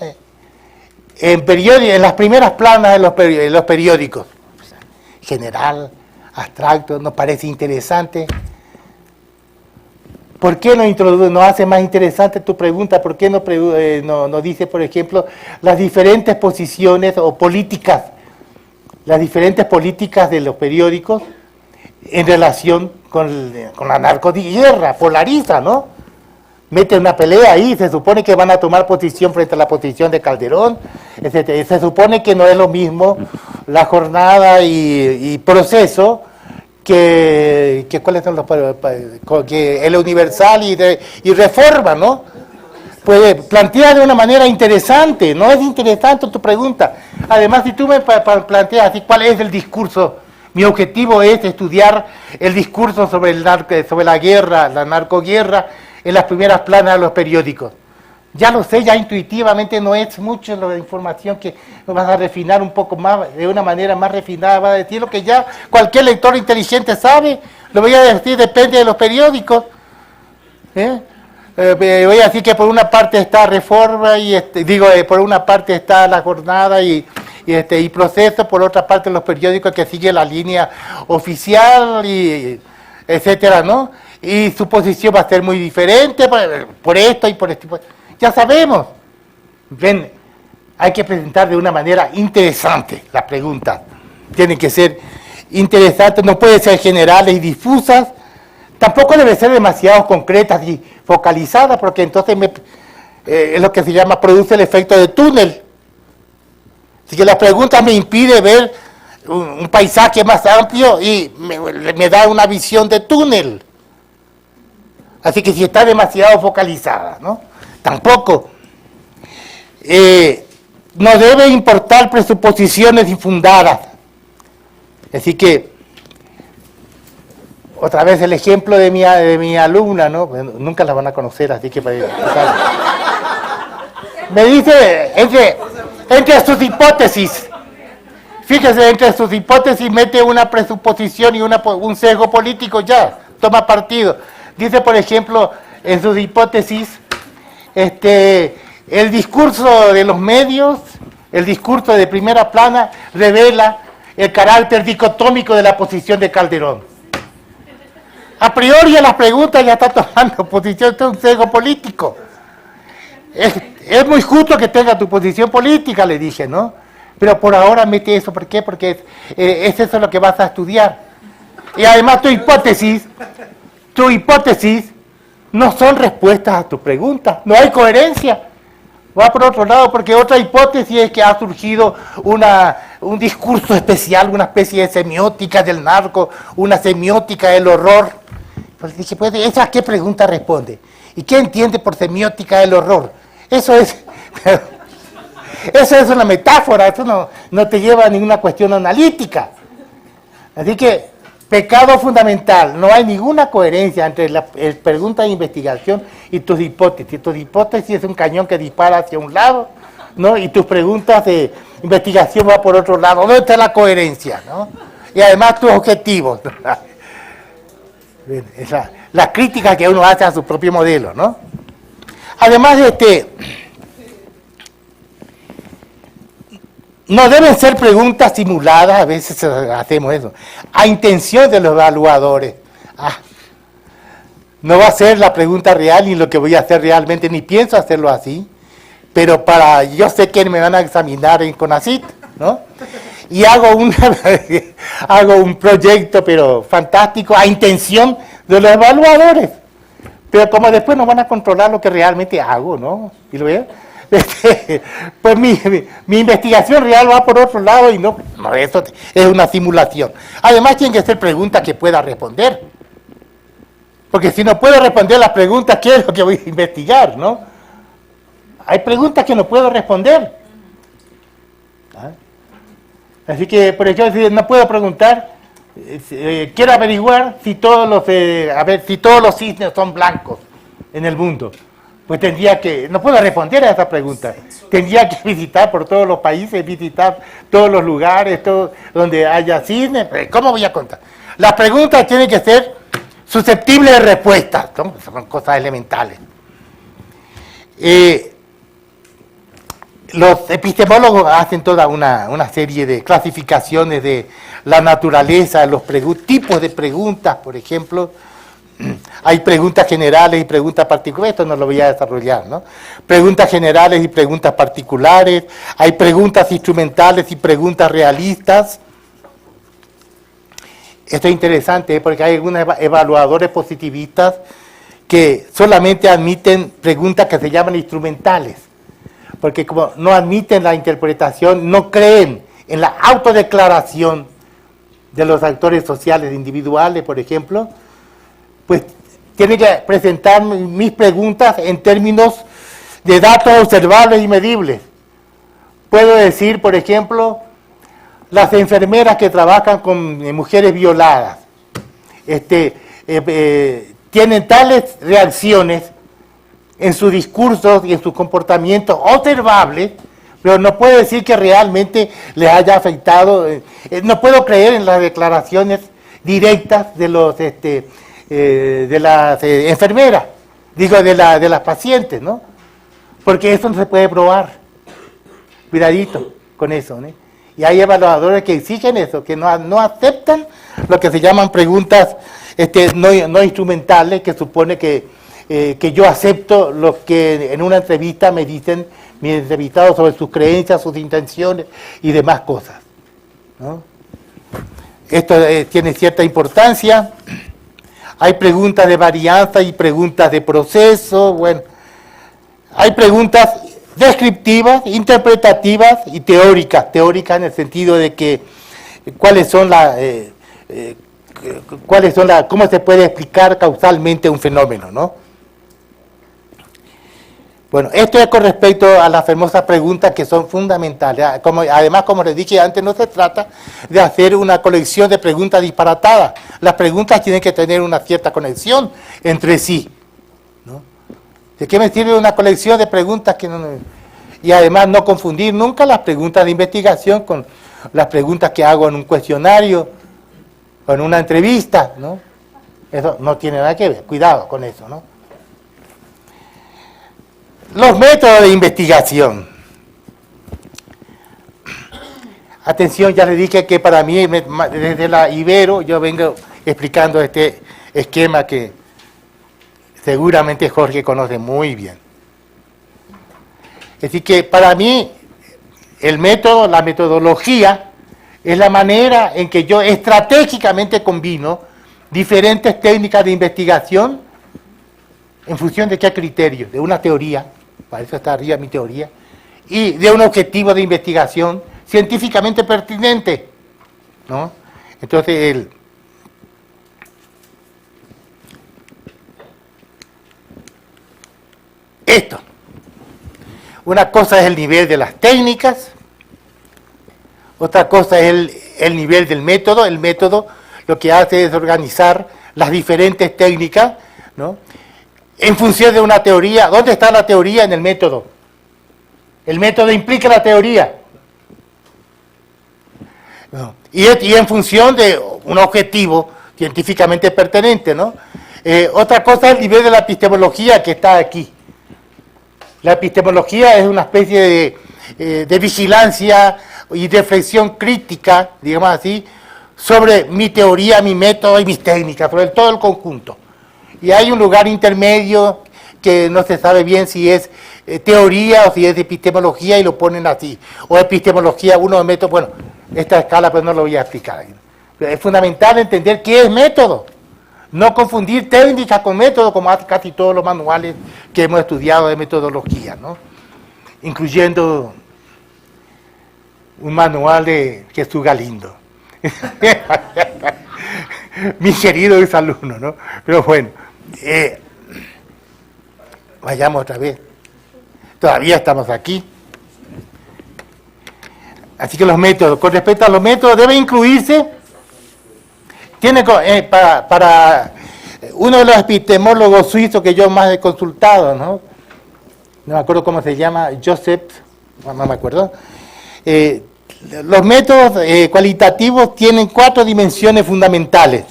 en las primeras planas de los periódicos. General, abstracto, nos parece interesante. ¿Por qué no hace más interesante tu pregunta? ¿Por qué no dice, por ejemplo, las diferentes posiciones o políticas, las diferentes políticas de los periódicos en relación con la narcoguerra? Polariza, ¿no? Mete una pelea ahí, se supone que van a tomar posición frente a la posición de Calderón, etc. Se supone que no es lo mismo la jornada y proceso que cuáles son que el Universal y Reforma, ¿no? Puede plantear de una manera interesante, no es interesante tu pregunta. Además, si tú me planteas así, ¿cuál es el discurso? Mi objetivo es estudiar el discurso sobre la guerra, la narcoguerra, en las primeras planas de los periódicos. Ya lo sé, ya intuitivamente no es mucho la información que vas a refinar un poco más, de una manera más refinada, vas a decir lo que ya cualquier lector inteligente sabe, lo voy a decir, depende de los periódicos. Voy a decir que por una parte está Reforma, por una parte está La Jornada y Proceso, por otra parte los periódicos que siguen la línea oficial, etcétera, ¿no? Y su posición va a ser muy diferente por esto y por esto. Ya sabemos. Ven, hay que presentar de una manera interesante las preguntas. Tienen que ser interesantes, no pueden ser generales y difusas. Tampoco deben ser demasiado concretas y focalizadas, porque entonces es lo que se llama, produce el efecto de túnel. Así que las preguntas me impiden ver un paisaje más amplio y me da una visión de túnel. Así que si está demasiado focalizada, ¿no? Tampoco. No debe importar presuposiciones infundadas. Así que, otra vez el ejemplo de mi alumna, ¿no? Nunca la van a conocer, así que... Me dice, entre sus hipótesis, fíjese, entre sus hipótesis mete una presuposición y un sesgo político ya, toma partido. Dice, por ejemplo, en sus hipótesis, el discurso de los medios, el discurso de primera plana, revela el carácter dicotómico de la posición de Calderón. A priori en las preguntas ya está tomando posición, esto es un sesgo político. Es muy justo que tenga tu posición política, le dije, ¿no? Pero por ahora mete eso, ¿por qué? Porque es eso lo que vas a estudiar. Y además tu hipótesis no son respuestas a tus preguntas, no hay coherencia. Va por otro lado, porque otra hipótesis es que ha surgido un discurso especial, una especie de semiótica del narco, una semiótica del horror. Pues dije, pues, ¿esa qué pregunta responde? ¿Y qué entiende por semiótica del horror? Eso es una metáfora, eso no te lleva a ninguna cuestión analítica. Así que, pecado fundamental, no hay ninguna coherencia entre la pregunta de investigación y tus hipótesis. Tus hipótesis es un cañón que dispara hacia un lado, ¿no? Y tus preguntas de investigación van por otro lado. ¿Dónde está la coherencia, no? Y además tus objetivos. La crítica que uno hace a su propio modelo, ¿no? Además no deben ser preguntas simuladas, a veces hacemos eso, a intención de los evaluadores. No va a ser la pregunta real ni lo que voy a hacer realmente, ni pienso hacerlo así, pero yo sé que me van a examinar en CONACYT, ¿no? Y hago un proyecto, pero fantástico, a intención de los evaluadores. Pero como después no van a controlar lo que realmente hago, ¿no? ¿Y lo ven? Pues mi investigación real va por otro lado y no, eso es una simulación. Además tienen que ser preguntas que pueda responder. Porque si no puedo responder las preguntas, ¿qué es lo que voy a investigar, no? Hay preguntas que no puedo responder. Así que, por ejemplo, no puedo preguntar, quiero averiguar si todos los cisnes son blancos en el mundo. Pues no puedo responder a esa pregunta. Tendría que visitar por todos los países, visitar todos los lugares, donde haya cisnes. ¿Cómo voy a contar? Las preguntas tienen que ser susceptibles de respuestas, ¿no? Son cosas elementales. Los epistemólogos hacen toda una serie de clasificaciones de la naturaleza, los tipos de preguntas, por ejemplo. Hay preguntas generales y preguntas particulares, esto no lo voy a desarrollar, ¿no? Preguntas generales y preguntas particulares, hay preguntas instrumentales y preguntas realistas. Esto es interesante, porque hay algunos evaluadores positivistas que solamente admiten preguntas que se llaman instrumentales, porque como no admiten la interpretación, no creen en la autodeclaración de los actores sociales individuales, por ejemplo, pues tiene que presentar mis preguntas en términos de datos observables y medibles. Puedo decir, por ejemplo, las enfermeras que trabajan con mujeres violadas tienen tales reacciones en sus discursos y en sus comportamientos observables, pero no puedo decir que realmente les haya afectado. No puedo creer en las declaraciones directas de las enfermeras, digo de las pacientes, ¿no? Porque eso no se puede probar. Cuidadito con eso, ¿no? Y hay evaluadores que exigen eso, que no aceptan lo que se llaman preguntas no instrumentales, que supone que yo acepto lo que en una entrevista me dicen mis entrevistados sobre sus creencias, sus intenciones y demás cosas, ¿no? Esto tiene cierta importancia. Hay preguntas de varianza y preguntas de proceso. Bueno, hay preguntas descriptivas, interpretativas y teóricas. Teóricas en el sentido de que cómo se puede explicar causalmente un fenómeno, ¿no? Bueno, esto es con respecto a las famosas preguntas que son fundamentales. Además, como les dije antes, no se trata de hacer una colección de preguntas disparatadas. Las preguntas tienen que tener una cierta conexión entre sí, ¿no? ¿De qué me sirve una colección de preguntas que no? Y además no confundir nunca las preguntas de investigación con las preguntas que hago en un cuestionario o en una entrevista, ¿no? Eso no tiene nada que ver. Cuidado con eso, ¿no? Los métodos de investigación. Atención, ya les dije que para mí, desde la Ibero, yo vengo explicando este esquema que seguramente Jorge conoce muy bien. Es decir, que para mí el método, la metodología, es la manera en que yo estratégicamente combino diferentes técnicas de investigación en función de qué criterio, de una teoría, para eso está arriba mi teoría, y de un objetivo de investigación científicamente pertinente, ¿no? Entonces, esto. Una cosa es el nivel de las técnicas, otra cosa es el nivel del método. El método lo que hace es organizar las diferentes técnicas, ¿no? En función de una teoría. ¿Dónde está la teoría en el método? El método implica la teoría. ¿No? Y en función de un objetivo científicamente pertinente, ¿no? Otra cosa es el nivel de la epistemología que está aquí. La epistemología es una especie de vigilancia y reflexión crítica, digamos así, sobre mi teoría, mi método y mis técnicas, sobre todo el conjunto. Y hay un lugar intermedio que no se sabe bien si es teoría o si es epistemología y lo ponen así. O epistemología, uno de método, bueno, esta escala pues no lo voy a explicar. Pero es fundamental entender qué es método. No confundir técnica con método, como hacen casi todos los manuales que hemos estudiado de metodología, ¿no? Incluyendo un manual de Jesús Galindo. Mi querido exalumno, ¿no? Pero bueno, vayamos otra vez. Todavía estamos aquí. Así que los métodos, con respecto a los métodos, debe incluirse. Tiene para uno de los epistemólogos suizos que yo más he consultado, ¿no? No me acuerdo cómo se llama, Joseph, no me acuerdo. Los métodos cualitativos tienen 4 dimensiones fundamentales.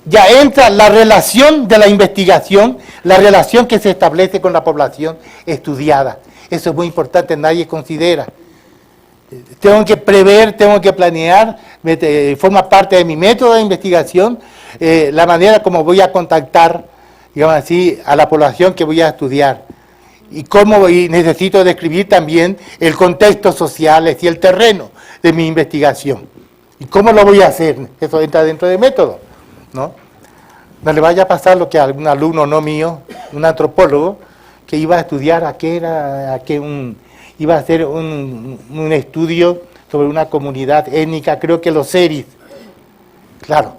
Ya entra la relación de la investigación, la relación que se establece con la población estudiada. Eso es muy importante, nadie considera. Tengo que prever, tengo que planear, forma parte de mi método de investigación, la manera como voy a contactar, digamos así, a la población que voy a estudiar. Y necesito describir también el contexto social y el terreno de mi investigación. ¿Y cómo lo voy a hacer? Eso entra dentro del método, ¿no? No le vaya a pasar lo que a algún alumno no mío, un antropólogo, que iba a estudiar iba a hacer un estudio sobre una comunidad étnica, creo que los seris. Claro,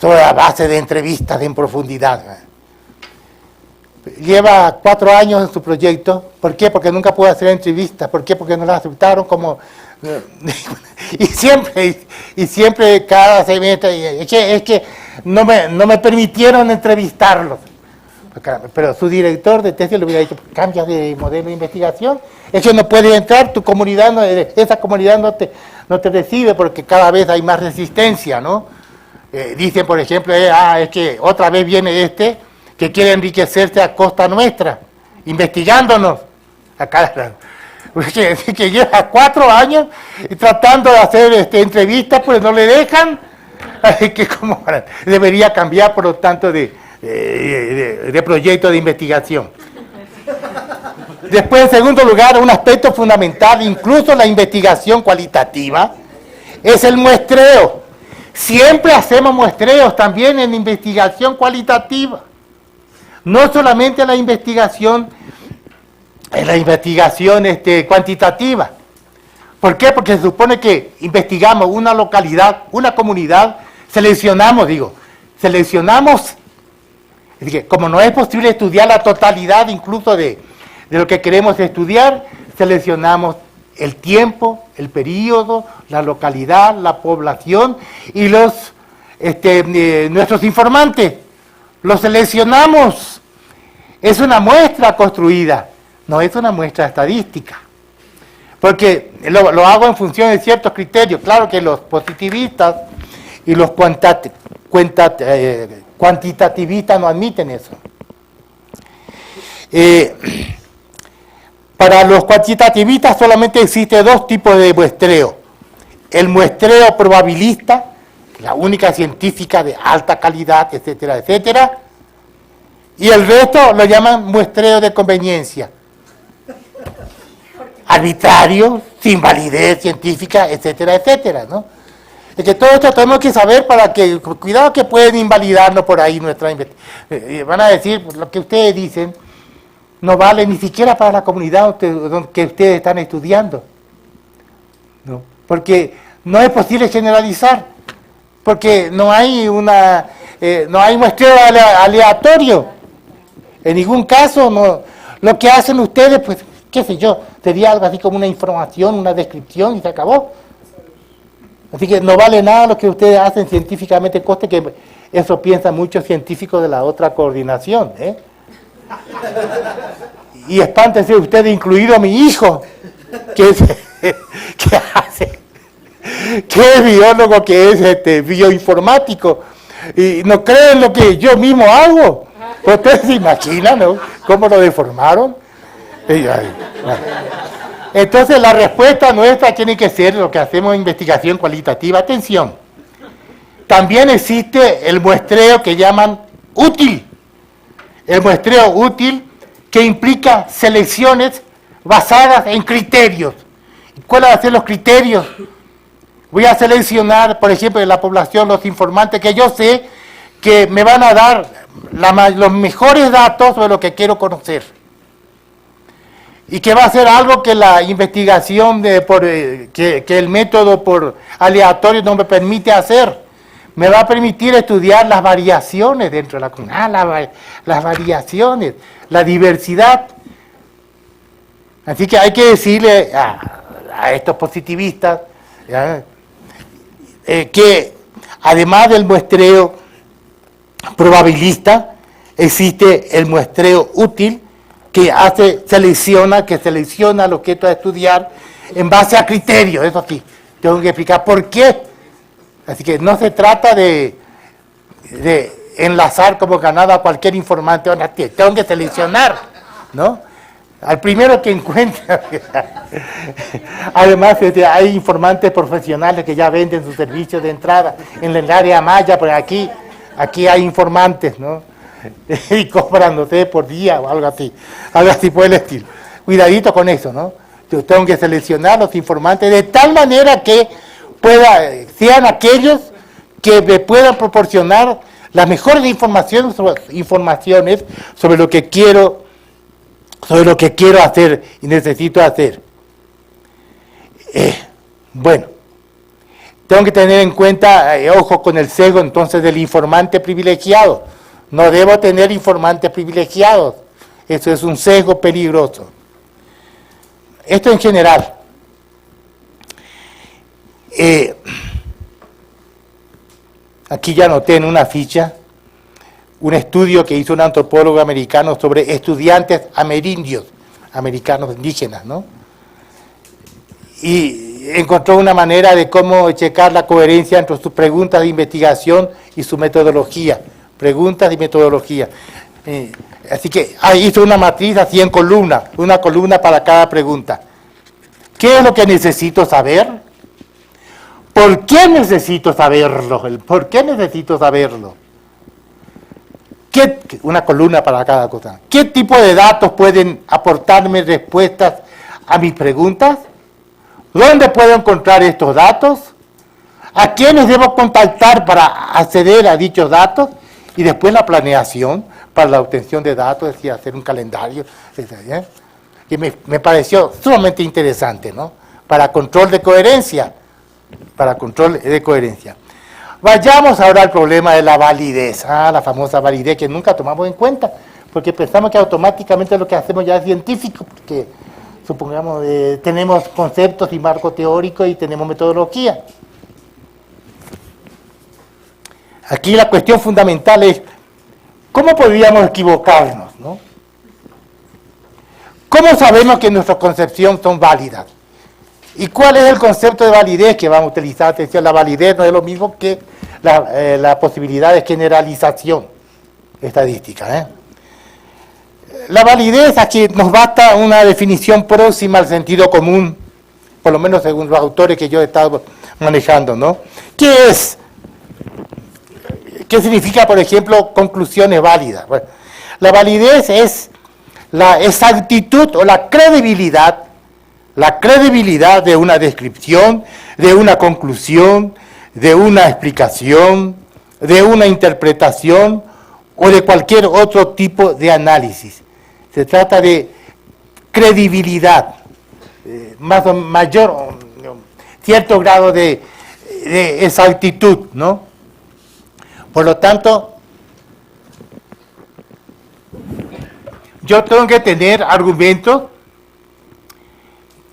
todo a base de entrevistas en profundidad. Lleva 4 años en su proyecto. ¿Por qué? Porque nunca pudo hacer entrevistas. ¿Por qué? Porque no la aceptaron como... y siempre cada semestre... Es que no me permitieron entrevistarlos. Pero su director de tesis le hubiera dicho, cambia de modelo de investigación, eso no puede entrar, tu comunidad, esa comunidad no te recibe porque cada vez hay más resistencia, ¿no? Dicen, por ejemplo, es que otra vez viene que quiere enriquecerse a costa nuestra, investigándonos. Acá, que lleva 4 años tratando de hacer entrevistas, pues no le dejan, que como debería cambiar, por lo tanto, de proyecto de investigación. Después, en segundo lugar, un aspecto fundamental, incluso la investigación cualitativa, es el muestreo. Siempre hacemos muestreos también en investigación cualitativa. No solamente en la investigación cuantitativa. ¿Por qué? Porque se supone que investigamos una localidad, una comunidad, seleccionamos. Es decir, como no es posible estudiar la totalidad incluso de lo que queremos estudiar, seleccionamos el tiempo, el periodo, la localidad, la población y nuestros informantes. Los seleccionamos. Es una muestra construida, no es una muestra estadística. Porque lo hago en función de ciertos criterios. Claro que los positivistas y los cuantitativistas no admiten eso. Para los cuantitativistas solamente existe 2 tipos de muestreo. El muestreo probabilista, la única científica de alta calidad, etcétera, etcétera, Y el resto lo llaman muestreo de conveniencia. Arbitrario, sin validez científica, etcétera, etcétera, ¿no? Es que todo esto tenemos que saber para que, cuidado que pueden invalidarnos por ahí nuestra investigación. Van a decir, pues, lo que ustedes dicen no vale ni siquiera para la comunidad que ustedes están estudiando, ¿no? Porque no es posible generalizar, porque no hay muestreo aleatorio. En ningún caso, no. Lo que hacen ustedes, pues, qué sé yo, sería algo así como una información, una descripción y se acabó. Así que no vale nada lo que ustedes hacen científicamente, coste que eso piensan muchos científicos de la otra coordinación, ¿eh? Y espántense ustedes, incluido mi hijo, que es biólogo, que es bioinformático, y no creen lo que yo mismo hago. Ustedes se imaginan, ¿no?, cómo lo deformaron. Entonces la respuesta nuestra tiene que ser lo que hacemos investigación cualitativa. Atención, también existe el muestreo que llaman útil. El muestreo útil que implica selecciones basadas en criterios. ¿Cuáles van a ser los criterios? Voy a seleccionar, por ejemplo, de la población, los informantes que yo sé que me van a dar los mejores datos sobre lo que quiero conocer. Y que va a ser algo que la investigación, que el método por aleatorio no me permite hacer. Me va a permitir estudiar las variaciones dentro de la comunidad, las variaciones, la diversidad. Así que hay que decirle a estos positivistas, que además del muestreo probabilista, existe el muestreo útil, que selecciona al objeto a estudiar en base a criterios. Eso sí, tengo que explicar por qué. Así que no se trata de enlazar como ganada a cualquier informante, tengo que seleccionar, ¿no?, al primero que encuentre. Además, hay informantes profesionales que ya venden sus servicios de entrada en el área maya, pero aquí hay informantes, ¿no?, y cobran, no sé, por día o algo así por el estilo. Cuidadito con eso, ¿no? Yo tengo que seleccionar los informantes de tal manera que sean aquellos que me puedan proporcionar las mejores informaciones sobre lo que quiero hacer y necesito hacer. Bueno, tengo que tener en cuenta, ojo con el sesgo entonces del informante privilegiado. No debo tener informantes privilegiados. Eso es un sesgo peligroso. Esto en general. Aquí ya anoté en una ficha un estudio que hizo un antropólogo americano sobre estudiantes amerindios, americanos indígenas, ¿no? Y encontró una manera de cómo checar la coherencia entre sus preguntas de investigación y su metodología. Preguntas y metodología. Así que hizo una matriz así en columnas, una columna para cada pregunta. ¿Qué es lo que necesito saber? ¿Por qué necesito saberlo? ¿Por qué necesito saberlo? Una columna para cada cosa. ¿Qué tipo de datos pueden aportarme respuestas a mis preguntas? ¿Dónde puedo encontrar estos datos? ¿A quiénes debo contactar para acceder a dichos datos? Y después la planeación para la obtención de datos, es decir, hacer un calendario. Y me pareció sumamente interesante, ¿no? Para control de coherencia. Vayamos ahora al problema de la validez. La famosa validez que nunca tomamos en cuenta, porque pensamos que automáticamente lo que hacemos ya es científico, porque supongamos tenemos conceptos y marco teórico y tenemos metodología. Aquí la cuestión fundamental es, ¿cómo podríamos equivocarnos, no? ¿Cómo sabemos que nuestras concepciones son válidas? ¿Y cuál es el concepto de validez que vamos a utilizar? Atención, la validez no es lo mismo que la posibilidad de generalización estadística, La validez, aquí nos basta una definición próxima al sentido común, por lo menos según los autores que yo he estado manejando, ¿no? ¿Qué es? ¿Qué significa, por ejemplo, conclusiones válidas? Bueno, La validez es la exactitud o la credibilidad de una descripción, de una conclusión, de una explicación, de una interpretación o de cualquier otro tipo de análisis. Se trata de credibilidad, mayor, cierto grado de exactitud, ¿no? Por lo tanto, yo tengo que tener argumentos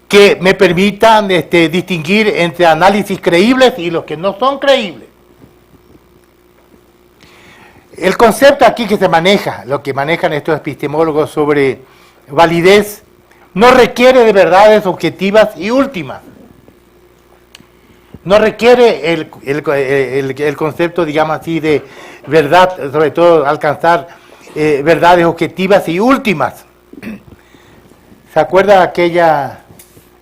que me permitan distinguir entre análisis creíbles y los que no son creíbles. El concepto aquí que se maneja, lo que manejan estos epistemólogos sobre validez, no requiere de verdades objetivas y últimas. No requiere el concepto, digamos así, de verdad, sobre todo alcanzar verdades objetivas y últimas. ¿Se acuerda aquella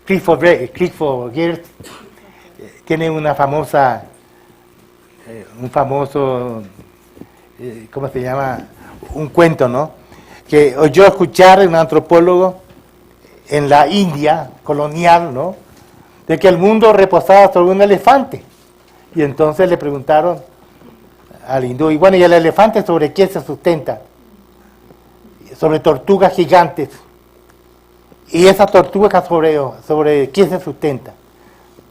Clifford Geertz? Tiene una famosa, un famoso, ¿cómo se llama? Un cuento, ¿no? Que oyó escuchar un antropólogo en la India colonial, ¿no? De que el mundo reposaba sobre un elefante. Y entonces le preguntaron al hindú, y bueno, ¿y el elefante sobre qué se sustenta? Sobre tortugas gigantes. ¿Y esa tortuga sobre qué se sustenta?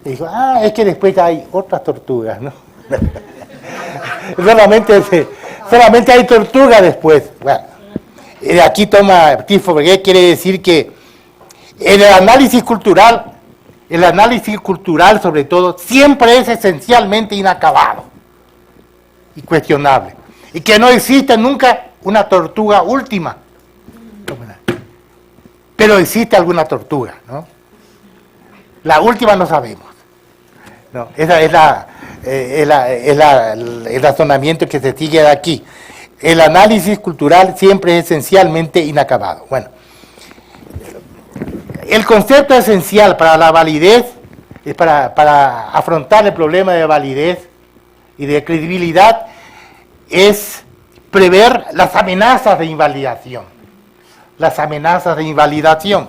Y dijo, es que después hay otras tortugas, ¿no? solamente hay tortugas después. Bueno, aquí toma Clifford Geertz, quiere decir que en el análisis cultural sobre todo siempre es esencialmente inacabado y cuestionable, y que no existe nunca una tortuga última, pero existe alguna tortuga, ¿no? La última no sabemos, ¿no? Esa es el razonamiento que se sigue de aquí. El análisis cultural siempre es esencialmente inacabado. Bueno, el concepto esencial para la validez, para afrontar el problema de validez y de credibilidad, es prever las amenazas de invalidación. Las amenazas de invalidación.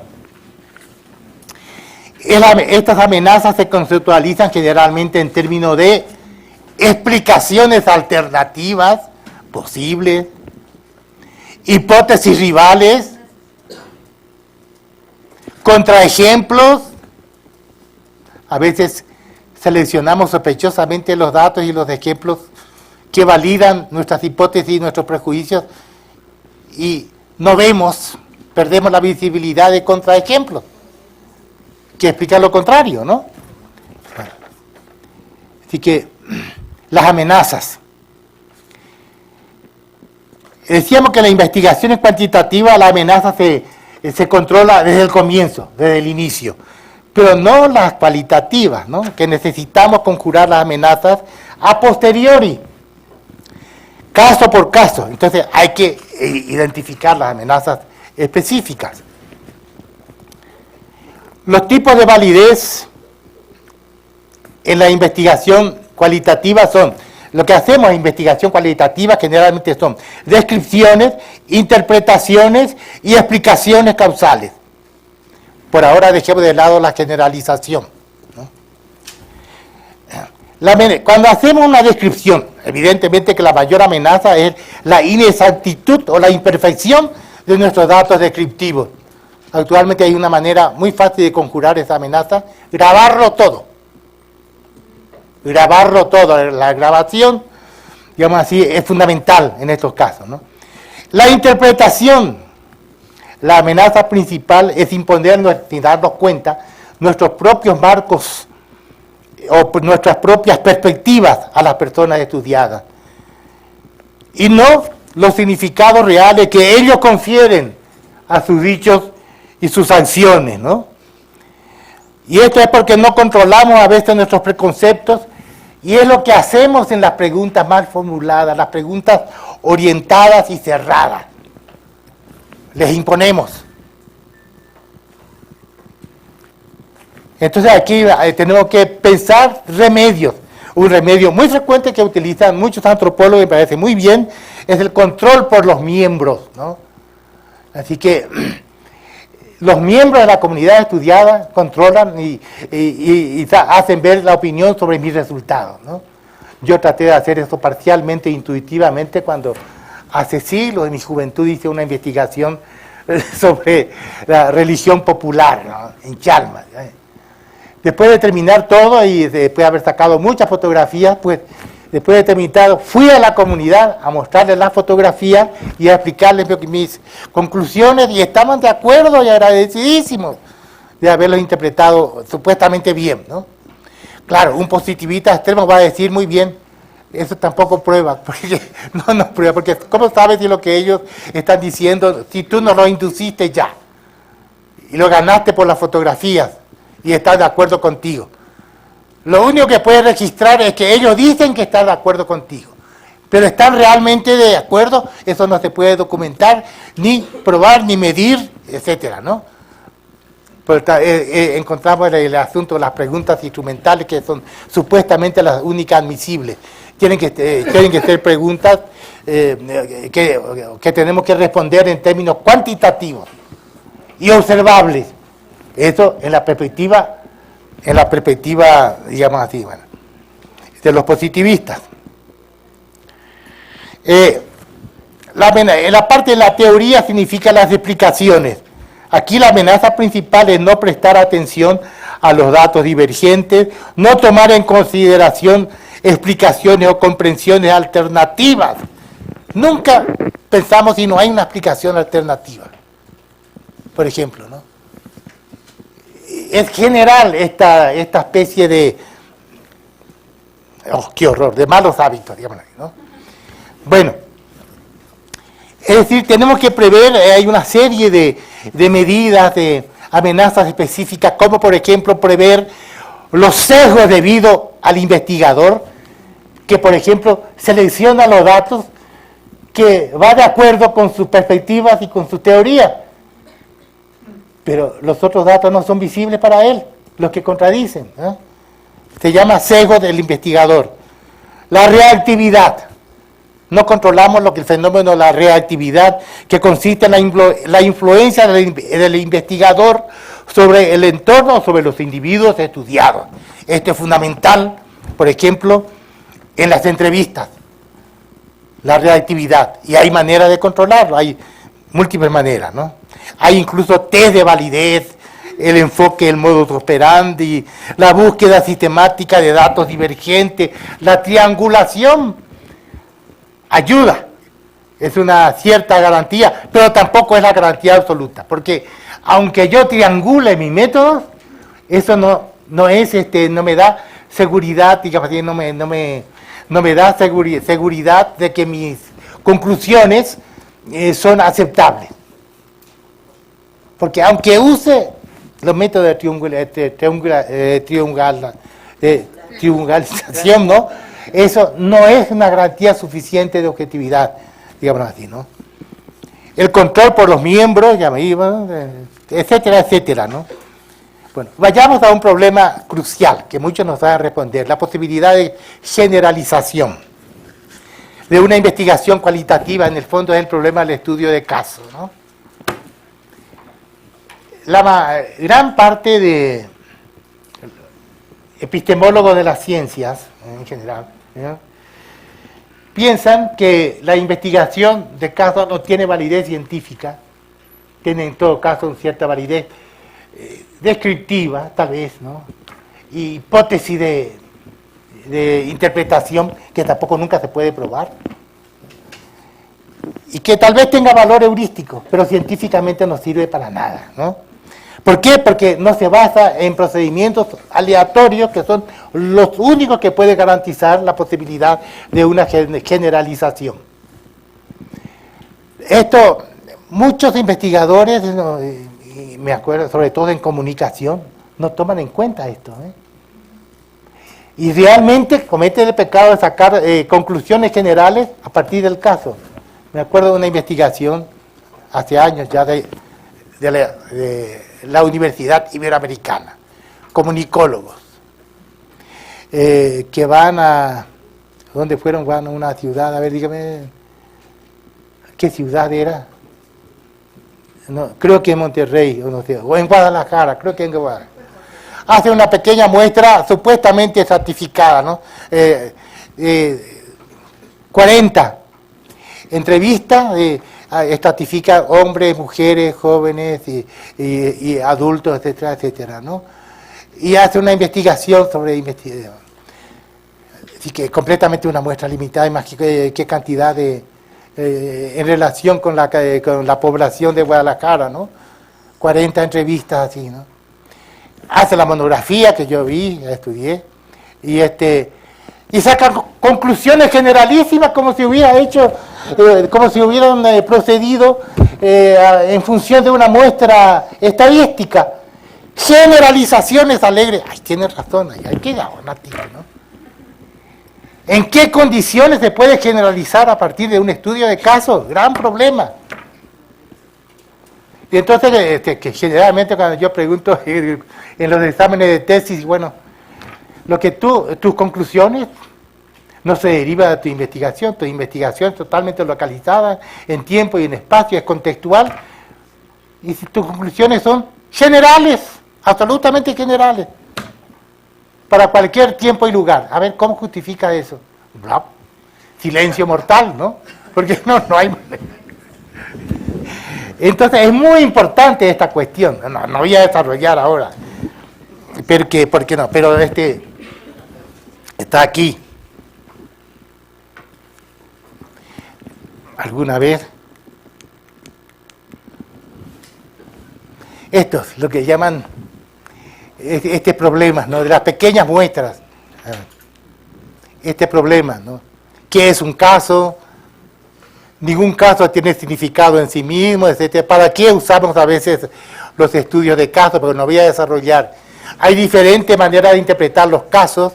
Estas amenazas se conceptualizan generalmente en términos de explicaciones alternativas posibles, hipótesis rivales, contraejemplos. A veces seleccionamos sospechosamente los datos y los ejemplos que validan nuestras hipótesis y nuestros prejuicios y no vemos, perdemos la visibilidad de contraejemplos que explican lo contrario, ¿no? Bueno, así que las amenazas. Decíamos que en la investigación cuantitativa la amenaza se controla desde el comienzo, desde el inicio, pero no las cualitativas, ¿no? Que necesitamos conjurar las amenazas a posteriori, caso por caso. Entonces hay que identificar las amenazas específicas. Los tipos de validez en la investigación cualitativa son, lo que hacemos en investigación cualitativa generalmente son descripciones, interpretaciones y explicaciones causales. Por ahora dejemos de lado la generalización, ¿no? Cuando hacemos una descripción, evidentemente que la mayor amenaza es la inexactitud o la imperfección de nuestros datos descriptivos. Actualmente hay una manera muy fácil de conjurar esa amenaza, grabarlo todo. La grabación, digamos así, es fundamental en estos casos, ¿no? La interpretación, la amenaza principal es imponernos, sin darnos cuenta, nuestros propios marcos o nuestras propias perspectivas a las personas estudiadas y no los significados reales que ellos confieren a sus dichos y sus acciones, ¿no? Y esto es porque no controlamos a veces nuestros preconceptos, y es lo que hacemos en las preguntas mal formuladas, las preguntas orientadas y cerradas. Les imponemos. Entonces aquí tenemos que pensar remedios Un remedio muy frecuente que utilizan muchos antropólogos, me parece muy bien, es el control por los miembros, ¿no? Así que los miembros de la comunidad estudiada controlan y hacen ver la opinión sobre mis resultados, ¿no? Yo traté de hacer eso parcialmente, intuitivamente, cuando hace siglos de mi juventud hice una investigación sobre la religión popular, ¿no? En Chalmers. Después de terminar todo y después de haber sacado muchas fotografías, pues después de terminar fui a la comunidad a mostrarles las fotografías y a explicarles mis conclusiones y estaban de acuerdo y agradecidísimos de haberlo interpretado supuestamente bien, ¿no? Claro, un positivista extremo va a decir muy bien, eso tampoco prueba, porque no prueba, porque ¿cómo sabes si lo que ellos están diciendo, si tú no lo induciste ya y lo ganaste por las fotografías y están de acuerdo contigo? Lo único que puedes registrar es que ellos dicen que están de acuerdo contigo, pero ¿están realmente de acuerdo? Eso no se puede documentar, ni probar, ni medir, etcétera, ¿no? Pero encontramos el asunto de las preguntas instrumentales, que son supuestamente las únicas admisibles. Tienen que ser preguntas que tenemos que responder en términos cuantitativos y observables. Eso en la perspectiva, digamos así, bueno, de los positivistas. La parte de la teoría significa las explicaciones. Aquí la amenaza principal es no prestar atención a los datos divergentes, no tomar en consideración explicaciones o comprensiones alternativas. Nunca pensamos si no hay una explicación alternativa, por ejemplo, ¿no? Es general esta especie de, qué horror, de malos hábitos, digamos, ¿no? Bueno, es decir, tenemos que prever, hay una serie de medidas, de amenazas específicas, como por ejemplo prever los sesgos debido al investigador, que por ejemplo selecciona los datos que va de acuerdo con sus perspectivas y con su teoría, pero los otros datos no son visibles para él, los que contradicen, ¿eh? Se llama sesgo del investigador. La reactividad. No controlamos lo que el fenómeno de la reactividad, que consiste en la influencia del investigador sobre el entorno, sobre los individuos estudiados. Esto es fundamental, por ejemplo, en las entrevistas, la reactividad. Y hay maneras de controlarlo, hay múltiples maneras, ¿no? Hay incluso test de validez, el enfoque, el modus operandi, la búsqueda sistemática de datos divergentes, la triangulación. Ayuda, es una cierta garantía, pero tampoco es la garantía absoluta, porque aunque yo triangule mis métodos, eso no me da seguridad, digamos, no me da seguridad de que mis conclusiones son aceptables. Porque aunque use los métodos de triangulación, ¿no? Eso no es una garantía suficiente de objetividad, digamos así, ¿no? El control por los miembros, etcétera, etcétera, ¿no? Bueno, vayamos a un problema crucial que muchos nos van a responder, la posibilidad de generalización de una investigación cualitativa. En el fondo es el problema del estudio de casos, ¿no? La gran parte de epistemólogos de las ciencias, en general, ¿no?, piensan que la investigación de casos no tiene validez científica, tiene en todo caso una cierta validez descriptiva, tal vez, ¿no?, y hipótesis de interpretación que tampoco nunca se puede probar, y que tal vez tenga valor heurístico, pero científicamente no sirve para nada, ¿no? ¿Por qué? Porque no se basa en procedimientos aleatorios que son los únicos que pueden garantizar la posibilidad de una generalización. Esto, muchos investigadores, me acuerdo, sobre todo en comunicación, no toman en cuenta esto, ¿eh? Y realmente cometen el pecado de sacar conclusiones generales a partir del caso. Me acuerdo de una investigación hace años ya de la Universidad Iberoamericana, comunicólogos. que van a... ¿Dónde fueron? Van a una ciudad, a ver, dígame, ¿qué ciudad era? No, creo que en Monterrey, o, no sé, o en Guadalajara, creo que en Guadalajara. Hace una pequeña muestra supuestamente estratificada, ¿no? 40 entrevistas, estratifica hombres, mujeres, jóvenes y adultos, etcétera, etcétera, ¿no? Y hace una investigación sobre investigación. Así que completamente una muestra limitada, y más qué cantidad de en relación con la población de Guadalajara, ¿no? 40 entrevistas así, ¿no? Hace la monografía que yo vi, la estudié, y saca conclusiones generalísimas como si hubiera hecho, como si hubieran procedido en función de una muestra estadística. Generalizaciones alegres. Ay, tiene razón, hay que nativo, ¿no? ¿En qué condiciones se puede generalizar a partir de un estudio de casos? Gran problema. Y entonces, que generalmente cuando yo pregunto en los exámenes de tesis, bueno, lo que tus conclusiones no se deriva de tu investigación es totalmente localizada en tiempo y en espacio, es contextual, y si tus conclusiones son generales, absolutamente generales, para cualquier tiempo y lugar. A ver, ¿cómo justifica eso? Bla. Silencio mortal, ¿no? Porque no hay... Entonces es muy importante esta cuestión. No voy a desarrollar ahora. ¿Por qué no? Pero está aquí. ¿Alguna vez? Esto es lo que llaman este problema, ¿no? De las pequeñas muestras. Este problema, ¿no? ¿Qué es un caso? Ningún caso tiene significado en sí mismo, etc. ¿Para qué usamos a veces los estudios de casos? Porque no voy a desarrollar. Hay diferentes maneras de interpretar los casos.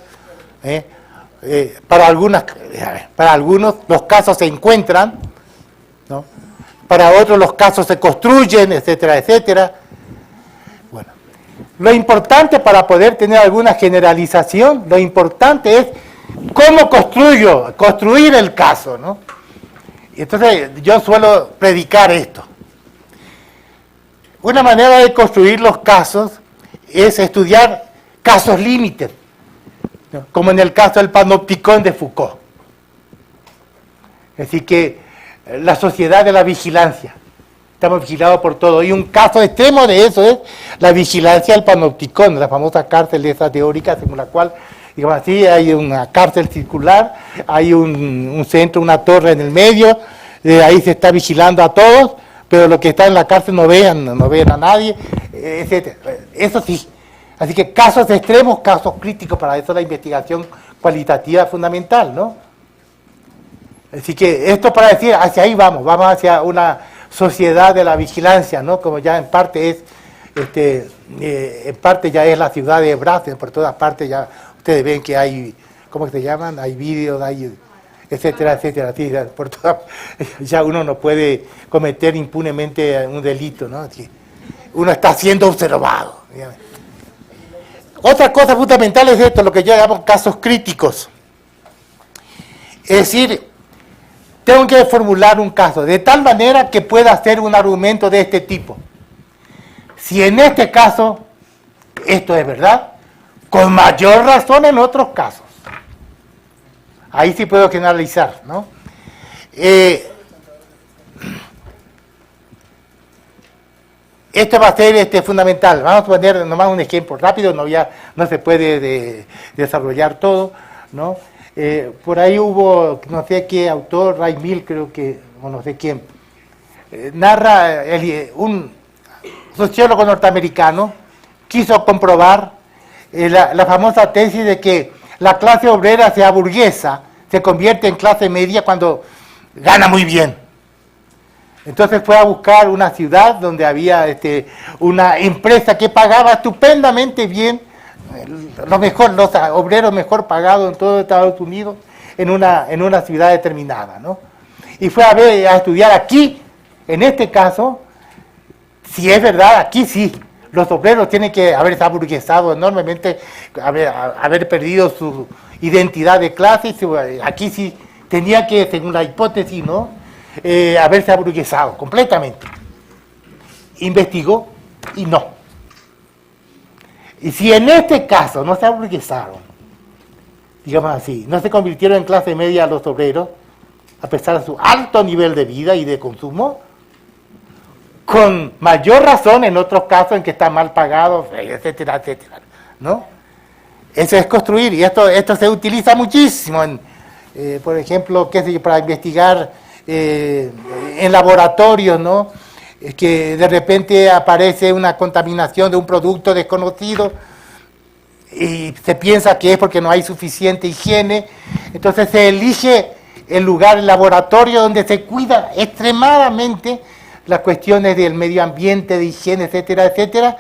Para algunos los casos se encuentran, ¿no? Para otros los casos se construyen, etcétera, etcétera. Bueno, lo importante para poder tener alguna generalización, lo importante es cómo construir el caso, ¿no? Y entonces yo suelo predicar esto. Una manera de construir los casos es estudiar casos límites, ¿no? Como en el caso del panopticón de Foucault. Así que la sociedad de la vigilancia. Estamos vigilados por todo. Y un caso extremo de eso es la vigilancia del panopticón, la famosa cárcel esa teórica, según la cual, digamos así, hay una cárcel circular, hay un centro, una torre en el medio, ahí se está vigilando a todos, pero los que están en la cárcel no vean a nadie, etc. Eso sí. Así que casos extremos, casos críticos, para eso la investigación cualitativa es fundamental, ¿no? Así que esto para decir, hacia ahí vamos hacia una sociedad de la vigilancia, ¿no? Como ya en parte es, en parte ya es la ciudad de Brasil, por todas partes ya ustedes ven que hay, ¿cómo se llaman? Hay vídeos, hay etcétera, etcétera, así, por todas, ya uno no puede cometer impunemente un delito, ¿no? Así, uno está siendo observado. Otra cosa fundamental es esto, lo que yo llamo casos críticos. Es decir, tengo que formular un caso de tal manera que pueda hacer un argumento de este tipo. Si en este caso esto es verdad, con mayor razón en otros casos. Ahí sí puedo generalizar, ¿no? Esto va a ser fundamental. Vamos a poner nomás un ejemplo rápido, no se puede desarrollar todo, ¿no? Por ahí hubo, no sé qué autor, Ray Mill, creo que, o no sé quién, narra un sociólogo norteamericano, quiso comprobar la famosa tesis de que la clase obrera se aburguesa, se convierte en clase media cuando gana muy bien. Entonces fue a buscar una ciudad donde había una empresa que pagaba estupendamente bien, los obreros mejor pagados en todo Estados Unidos, en una ciudad determinada, ¿no? Y fue a estudiar aquí, en este caso, si es verdad, aquí sí, los obreros tienen que haberse aburguesado enormemente, haber perdido su identidad de clase. Aquí sí tenía que, según la hipótesis, ¿no? Haberse aburguesado completamente. Investigó y no. Y si en este caso no se aburguesaron, digamos así, no se convirtieron en clase media los obreros, a pesar de su alto nivel de vida y de consumo, con mayor razón en otros casos en que están mal pagados, etcétera, etcétera, ¿no? Eso es construir, y esto se utiliza muchísimo, por ejemplo, qué sé yo, para investigar en laboratorios, ¿no? Que de repente aparece una contaminación de un producto desconocido y se piensa que es porque no hay suficiente higiene, entonces se elige el lugar, el laboratorio donde se cuida extremadamente las cuestiones del medio ambiente, de higiene, etcétera, etcétera,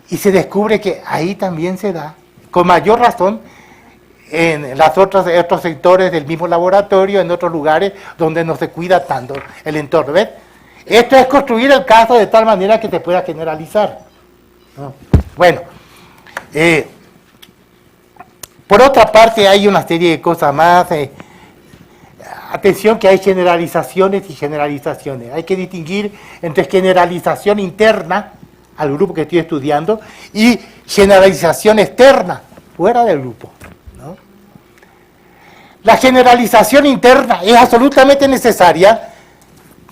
y se descubre que ahí también se da, con mayor razón, en otros sectores del mismo laboratorio, en otros lugares donde no se cuida tanto el entorno. ¿Ves? Esto es construir el caso de tal manera que se pueda generalizar, ¿no? Bueno, por otra parte hay una serie de cosas más. Atención que hay generalizaciones y generalizaciones. Hay que distinguir entre generalización interna al grupo que estoy estudiando y generalización externa, fuera del grupo, ¿no? La generalización interna es absolutamente necesaria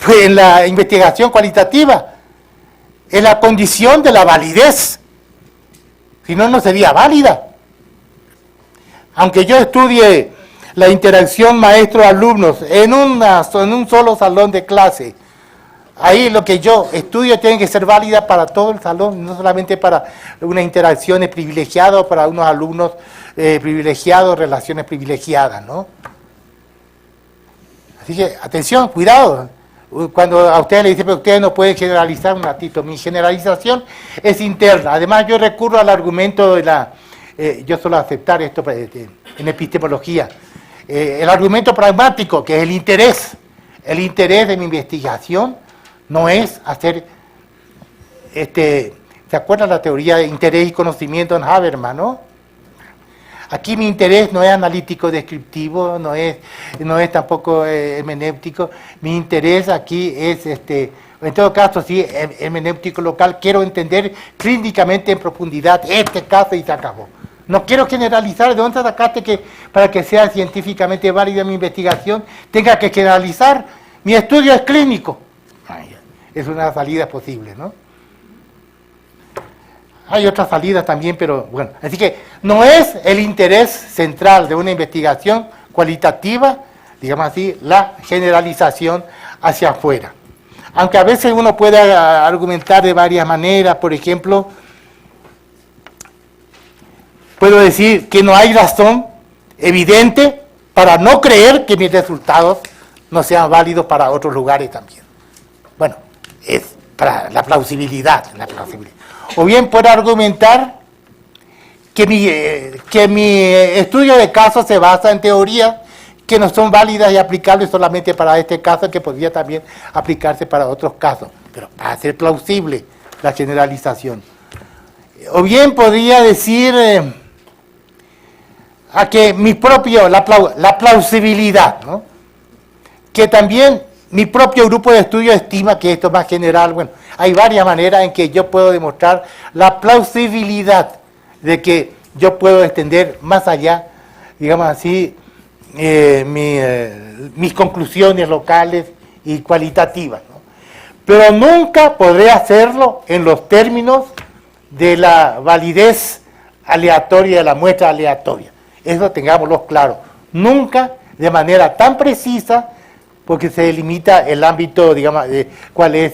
en la investigación cualitativa, es la condición de la validez, si no, no sería válida. Aunque yo estudie la interacción maestro-alumnos en un solo salón de clase, ahí lo que yo estudio tiene que ser válida para todo el salón, no solamente para una interacción privilegiada o para unos alumnos privilegiados, relaciones privilegiadas, ¿no? Así que, atención, cuidado. Cuando a ustedes les dicen, pero ustedes no pueden generalizar un ratito, mi generalización es interna. Además, yo recurro al argumento de yo suelo aceptar esto en epistemología, el argumento pragmático, que es el interés. El interés de mi investigación no es hacer, ¿se acuerdan la teoría de interés y conocimiento en Habermas, no? Aquí mi interés no es analítico descriptivo, no es tampoco hermenéutico. Mi interés aquí es, en todo caso, sí, hermenéutico local. Quiero entender clínicamente en profundidad este caso y se acabó. No quiero generalizar. ¿De dónde sacaste que para que sea científicamente válida mi investigación tenga que generalizar? Mi estudio es clínico. Es una salida posible, ¿no? Hay otras salidas también, pero bueno. Así que no es el interés central de una investigación cualitativa, digamos así, la generalización hacia afuera. Aunque a veces uno puede argumentar de varias maneras. Por ejemplo, puedo decir que no hay razón evidente para no creer que mis resultados no sean válidos para otros lugares también. Bueno, es para la plausibilidad. O bien puedo argumentar que mi estudio de casos se basa en teorías que no son válidas y aplicables solamente para este caso, que podría también aplicarse para otros casos, pero para ser plausible la generalización. O bien podría decir a que la plausibilidad, ¿no? Que también mi propio grupo de estudio estima que esto es más general. Bueno, hay varias maneras en que yo puedo demostrar la plausibilidad de que yo puedo extender más allá, digamos así, mis conclusiones locales y cualitativas, ¿no? Pero nunca podré hacerlo en los términos de la validez aleatoria, de la muestra aleatoria. Eso tengámoslo claro. Nunca de manera tan precisa, porque se delimita el ámbito, digamos, de cuál es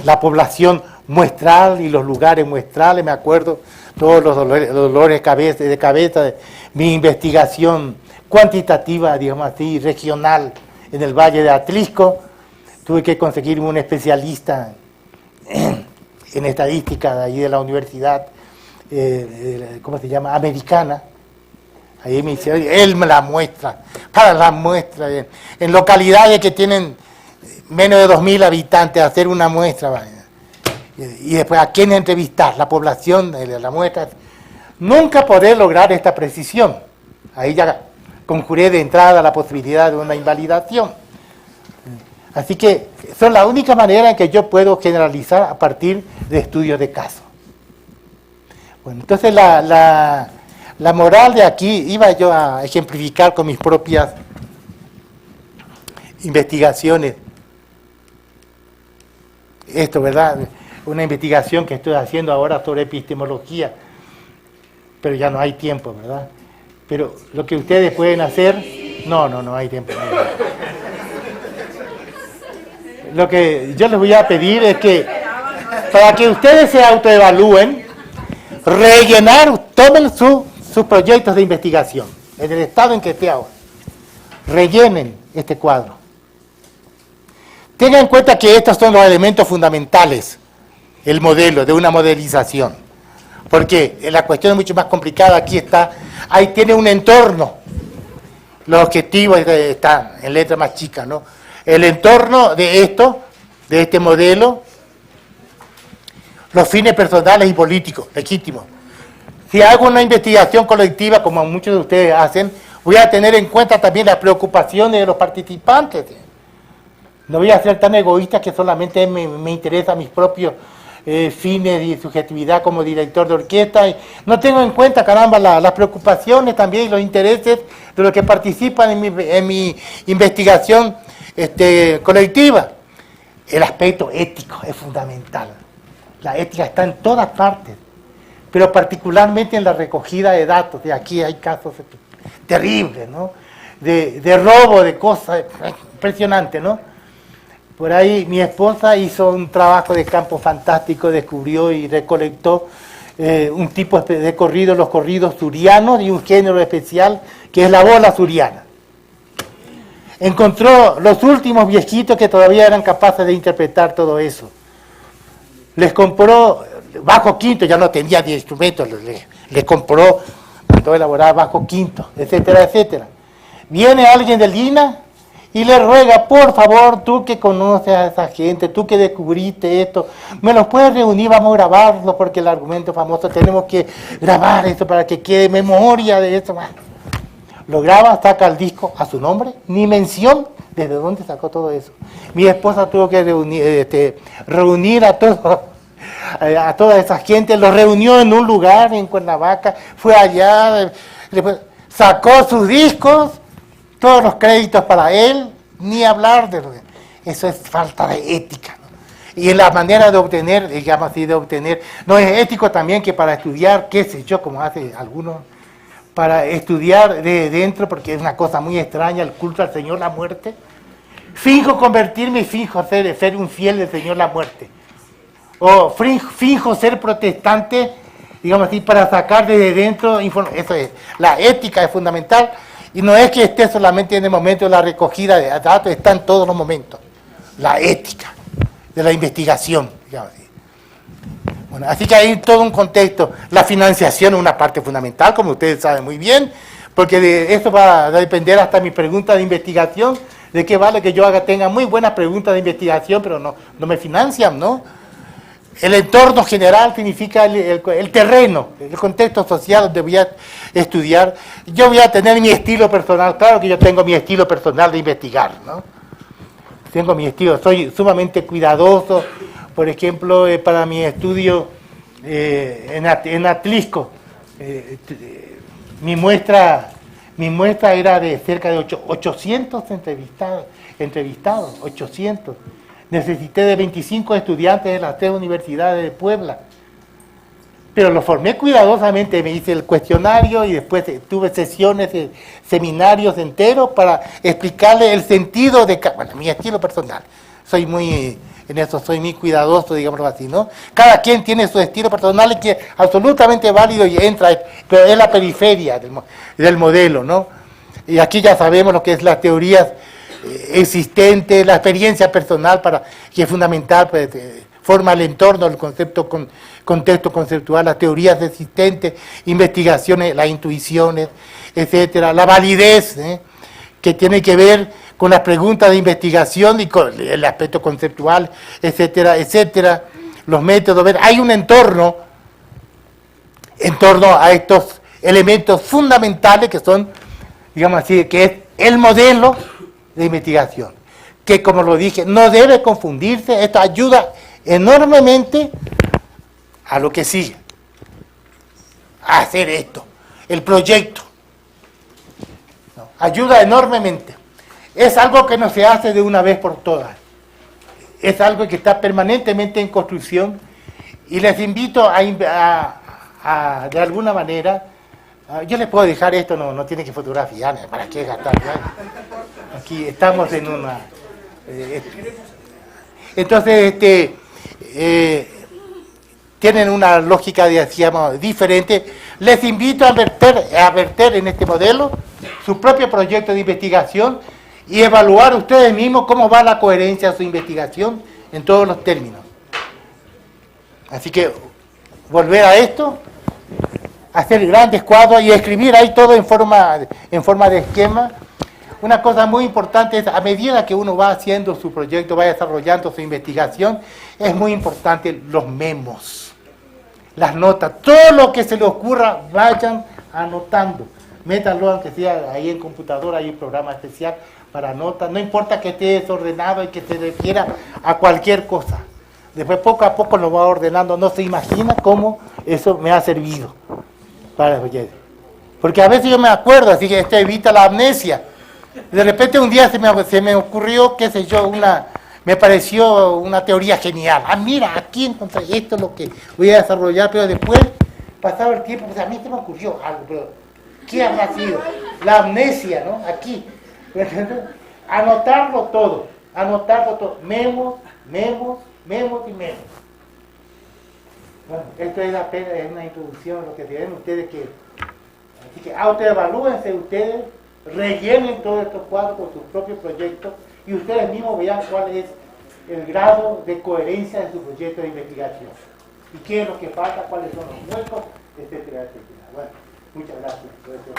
la población muestral y los lugares muestrales. Me acuerdo todos los dolores de cabeza de mi investigación cuantitativa, digamos así, regional en el Valle de Atlisco. Tuve que conseguirme un especialista en estadística de allí de la universidad, ¿cómo se llama?, americana. Ahí me dice, él me la muestra, para la muestra, en localidades que tienen menos de 2.000 habitantes, hacer una muestra. y después a quién entrevistar, la población, la muestra. Nunca podré lograr esta precisión. Ahí ya conjuré de entrada la posibilidad de una invalidación. Así que son la única manera en que yo puedo generalizar a partir de estudios de caso. Bueno, entonces la moral de aquí iba yo a ejemplificar con mis propias investigaciones. Esto, ¿verdad? Una investigación que estoy haciendo ahora sobre epistemología, pero ya no hay tiempo, ¿verdad? Pero lo que ustedes pueden hacer, no hay tiempo. Lo que yo les voy a pedir es que, para que ustedes se autoevalúen, tomen sus proyectos de investigación, en el estado en que esté ahora. Rellenen este cuadro. Tengan en cuenta que estos son los elementos fundamentales, el modelo de una modelización. Porque la cuestión es mucho más complicada, aquí está, ahí tiene un entorno. Los objetivos están en letra más chica, ¿no? El entorno de esto, de este modelo, los fines personales y políticos, legítimos. Si hago una investigación colectiva, como muchos de ustedes hacen, voy a tener en cuenta también las preocupaciones de los participantes. No voy a ser tan egoísta que solamente me interesa mis propios fines y subjetividad como director de orquesta. Y no tengo en cuenta, caramba, las preocupaciones también y los intereses de los que participan en mi investigación colectiva. El aspecto ético es fundamental. La ética está en todas partes, pero particularmente en la recogida de datos. De aquí hay casos terribles, ¿no? De robo, de cosas impresionantes, ¿no? Por ahí mi esposa hizo un trabajo de campo fantástico, descubrió y recolectó un tipo de corridos, los corridos surianos, y un género especial que es la bola suriana. Encontró los últimos viejitos que todavía eran capaces de interpretar todo eso. Les compró bajo quinto, ya no tenía 10 instrumentos, les compró, todo elaborar bajo quinto, etcétera, etcétera. Viene alguien del INA y le ruega, por favor, tú que conoces a esa gente, tú que descubriste esto, me los puedes reunir, vamos a grabarlo, porque el argumento famoso, tenemos que grabar esto para que quede memoria de esto. Lo graba, saca el disco a su nombre, ni mención desde dónde sacó todo eso. Mi esposa tuvo que reunir a toda esa gente, los reunió en un lugar en Cuernavaca, fue allá, sacó sus discos, todos los créditos para él, ni hablar de lo que... Eso es falta de ética, ¿no? Y en la manera de obtener, digamos así, no es ético también que para estudiar, qué sé yo, como hace algunos, para estudiar de dentro, porque es una cosa muy extraña, el culto al Señor la muerte. Finjo convertirme y finjo ser un fiel del Señor la muerte. O finjo ser protestante, digamos así, para sacar desde dentro, eso es, la ética es fundamental, y no es que esté solamente en el momento de la recogida de datos, está en todos los momentos. La ética de la investigación, digamos así. Bueno, así que hay todo un contexto. La financiación es una parte fundamental, como ustedes saben muy bien, porque de eso va a depender hasta mi pregunta de investigación, de qué vale que yo tenga muy buenas preguntas de investigación, pero no me financian, ¿no? El entorno general significa el terreno, el contexto social donde voy a estudiar. Yo voy a tener mi estilo personal, claro que yo tengo mi estilo personal de investigar, ¿no? Tengo mi estilo, soy sumamente cuidadoso. Por ejemplo, para mi estudio en Atlisco, mi muestra era de cerca de 800 entrevistados, 800. Necesité de 25 estudiantes de las 3 universidades de Puebla. Pero lo formé cuidadosamente, me hice el cuestionario y después tuve sesiones, seminarios enteros para explicarle el sentido de... Bueno, mi estilo personal. En eso soy muy cuidadoso, digámoslo así, ¿no? Cada quien tiene su estilo personal y que es absolutamente válido y entra, pero es la periferia del modelo, ¿no? Y aquí ya sabemos lo que es las teorías existentes, la experiencia personal, que es fundamental, pues, forma el entorno, el contexto conceptual, las teorías existentes, investigaciones, las intuiciones, etcétera, la validez, que tiene que ver con las preguntas de investigación y con el aspecto conceptual, etcétera, etcétera, los métodos, ver, hay un entorno en torno a estos elementos fundamentales que son, digamos así, que es el modelo de investigación, que como lo dije, no debe confundirse. Esto ayuda enormemente a lo que sigue, a hacer esto, el proyecto, ¿no? Ayuda enormemente. Es algo que no se hace de una vez por todas, es algo que está permanentemente en construcción, y les invito de alguna manera, yo les puedo dejar esto, no tienen que fotografiar, ¿para qué gastar? Aquí estamos en una... entonces, tienen una lógica, decíamos, diferente. Les invito a verter en este modelo su propio proyecto de investigación y evaluar ustedes mismos cómo va la coherencia de su investigación en todos los términos. Así que, volver a esto, hacer grandes cuadros y escribir ahí todo en forma de esquema. Una cosa muy importante es, a medida que uno va haciendo su proyecto, va desarrollando su investigación, es muy importante los memos, las notas, todo lo que se le ocurra, vayan anotando. Métanlo, aunque sea ahí en computadora, hay un programa especial para notas, no importa que esté desordenado y que se refiera a cualquier cosa. Después poco a poco lo va ordenando, no se imagina cómo eso me ha servido para el proyecto. Porque a veces yo me acuerdo, así que esto evita la amnesia. De repente un día se me ocurrió, qué sé yo, me pareció una teoría genial. Mira, aquí encontré esto es lo que voy a desarrollar, pero después, pasado el tiempo, pues a mí se me ocurrió algo, pero ¿qué habrá sido? La amnesia, ¿no? Aquí. Anotarlo todo, memos y memos. Bueno, esto es apenas una introducción, lo que tienen ustedes que... Así que autoevalúense ustedes, rellenen todos estos cuadros con sus propios proyectos y ustedes mismos vean cuál es el grado de coherencia de su proyecto de investigación. Y qué es lo que falta, cuáles son los huecos, etcétera, etcétera. Bueno, muchas gracias por eso.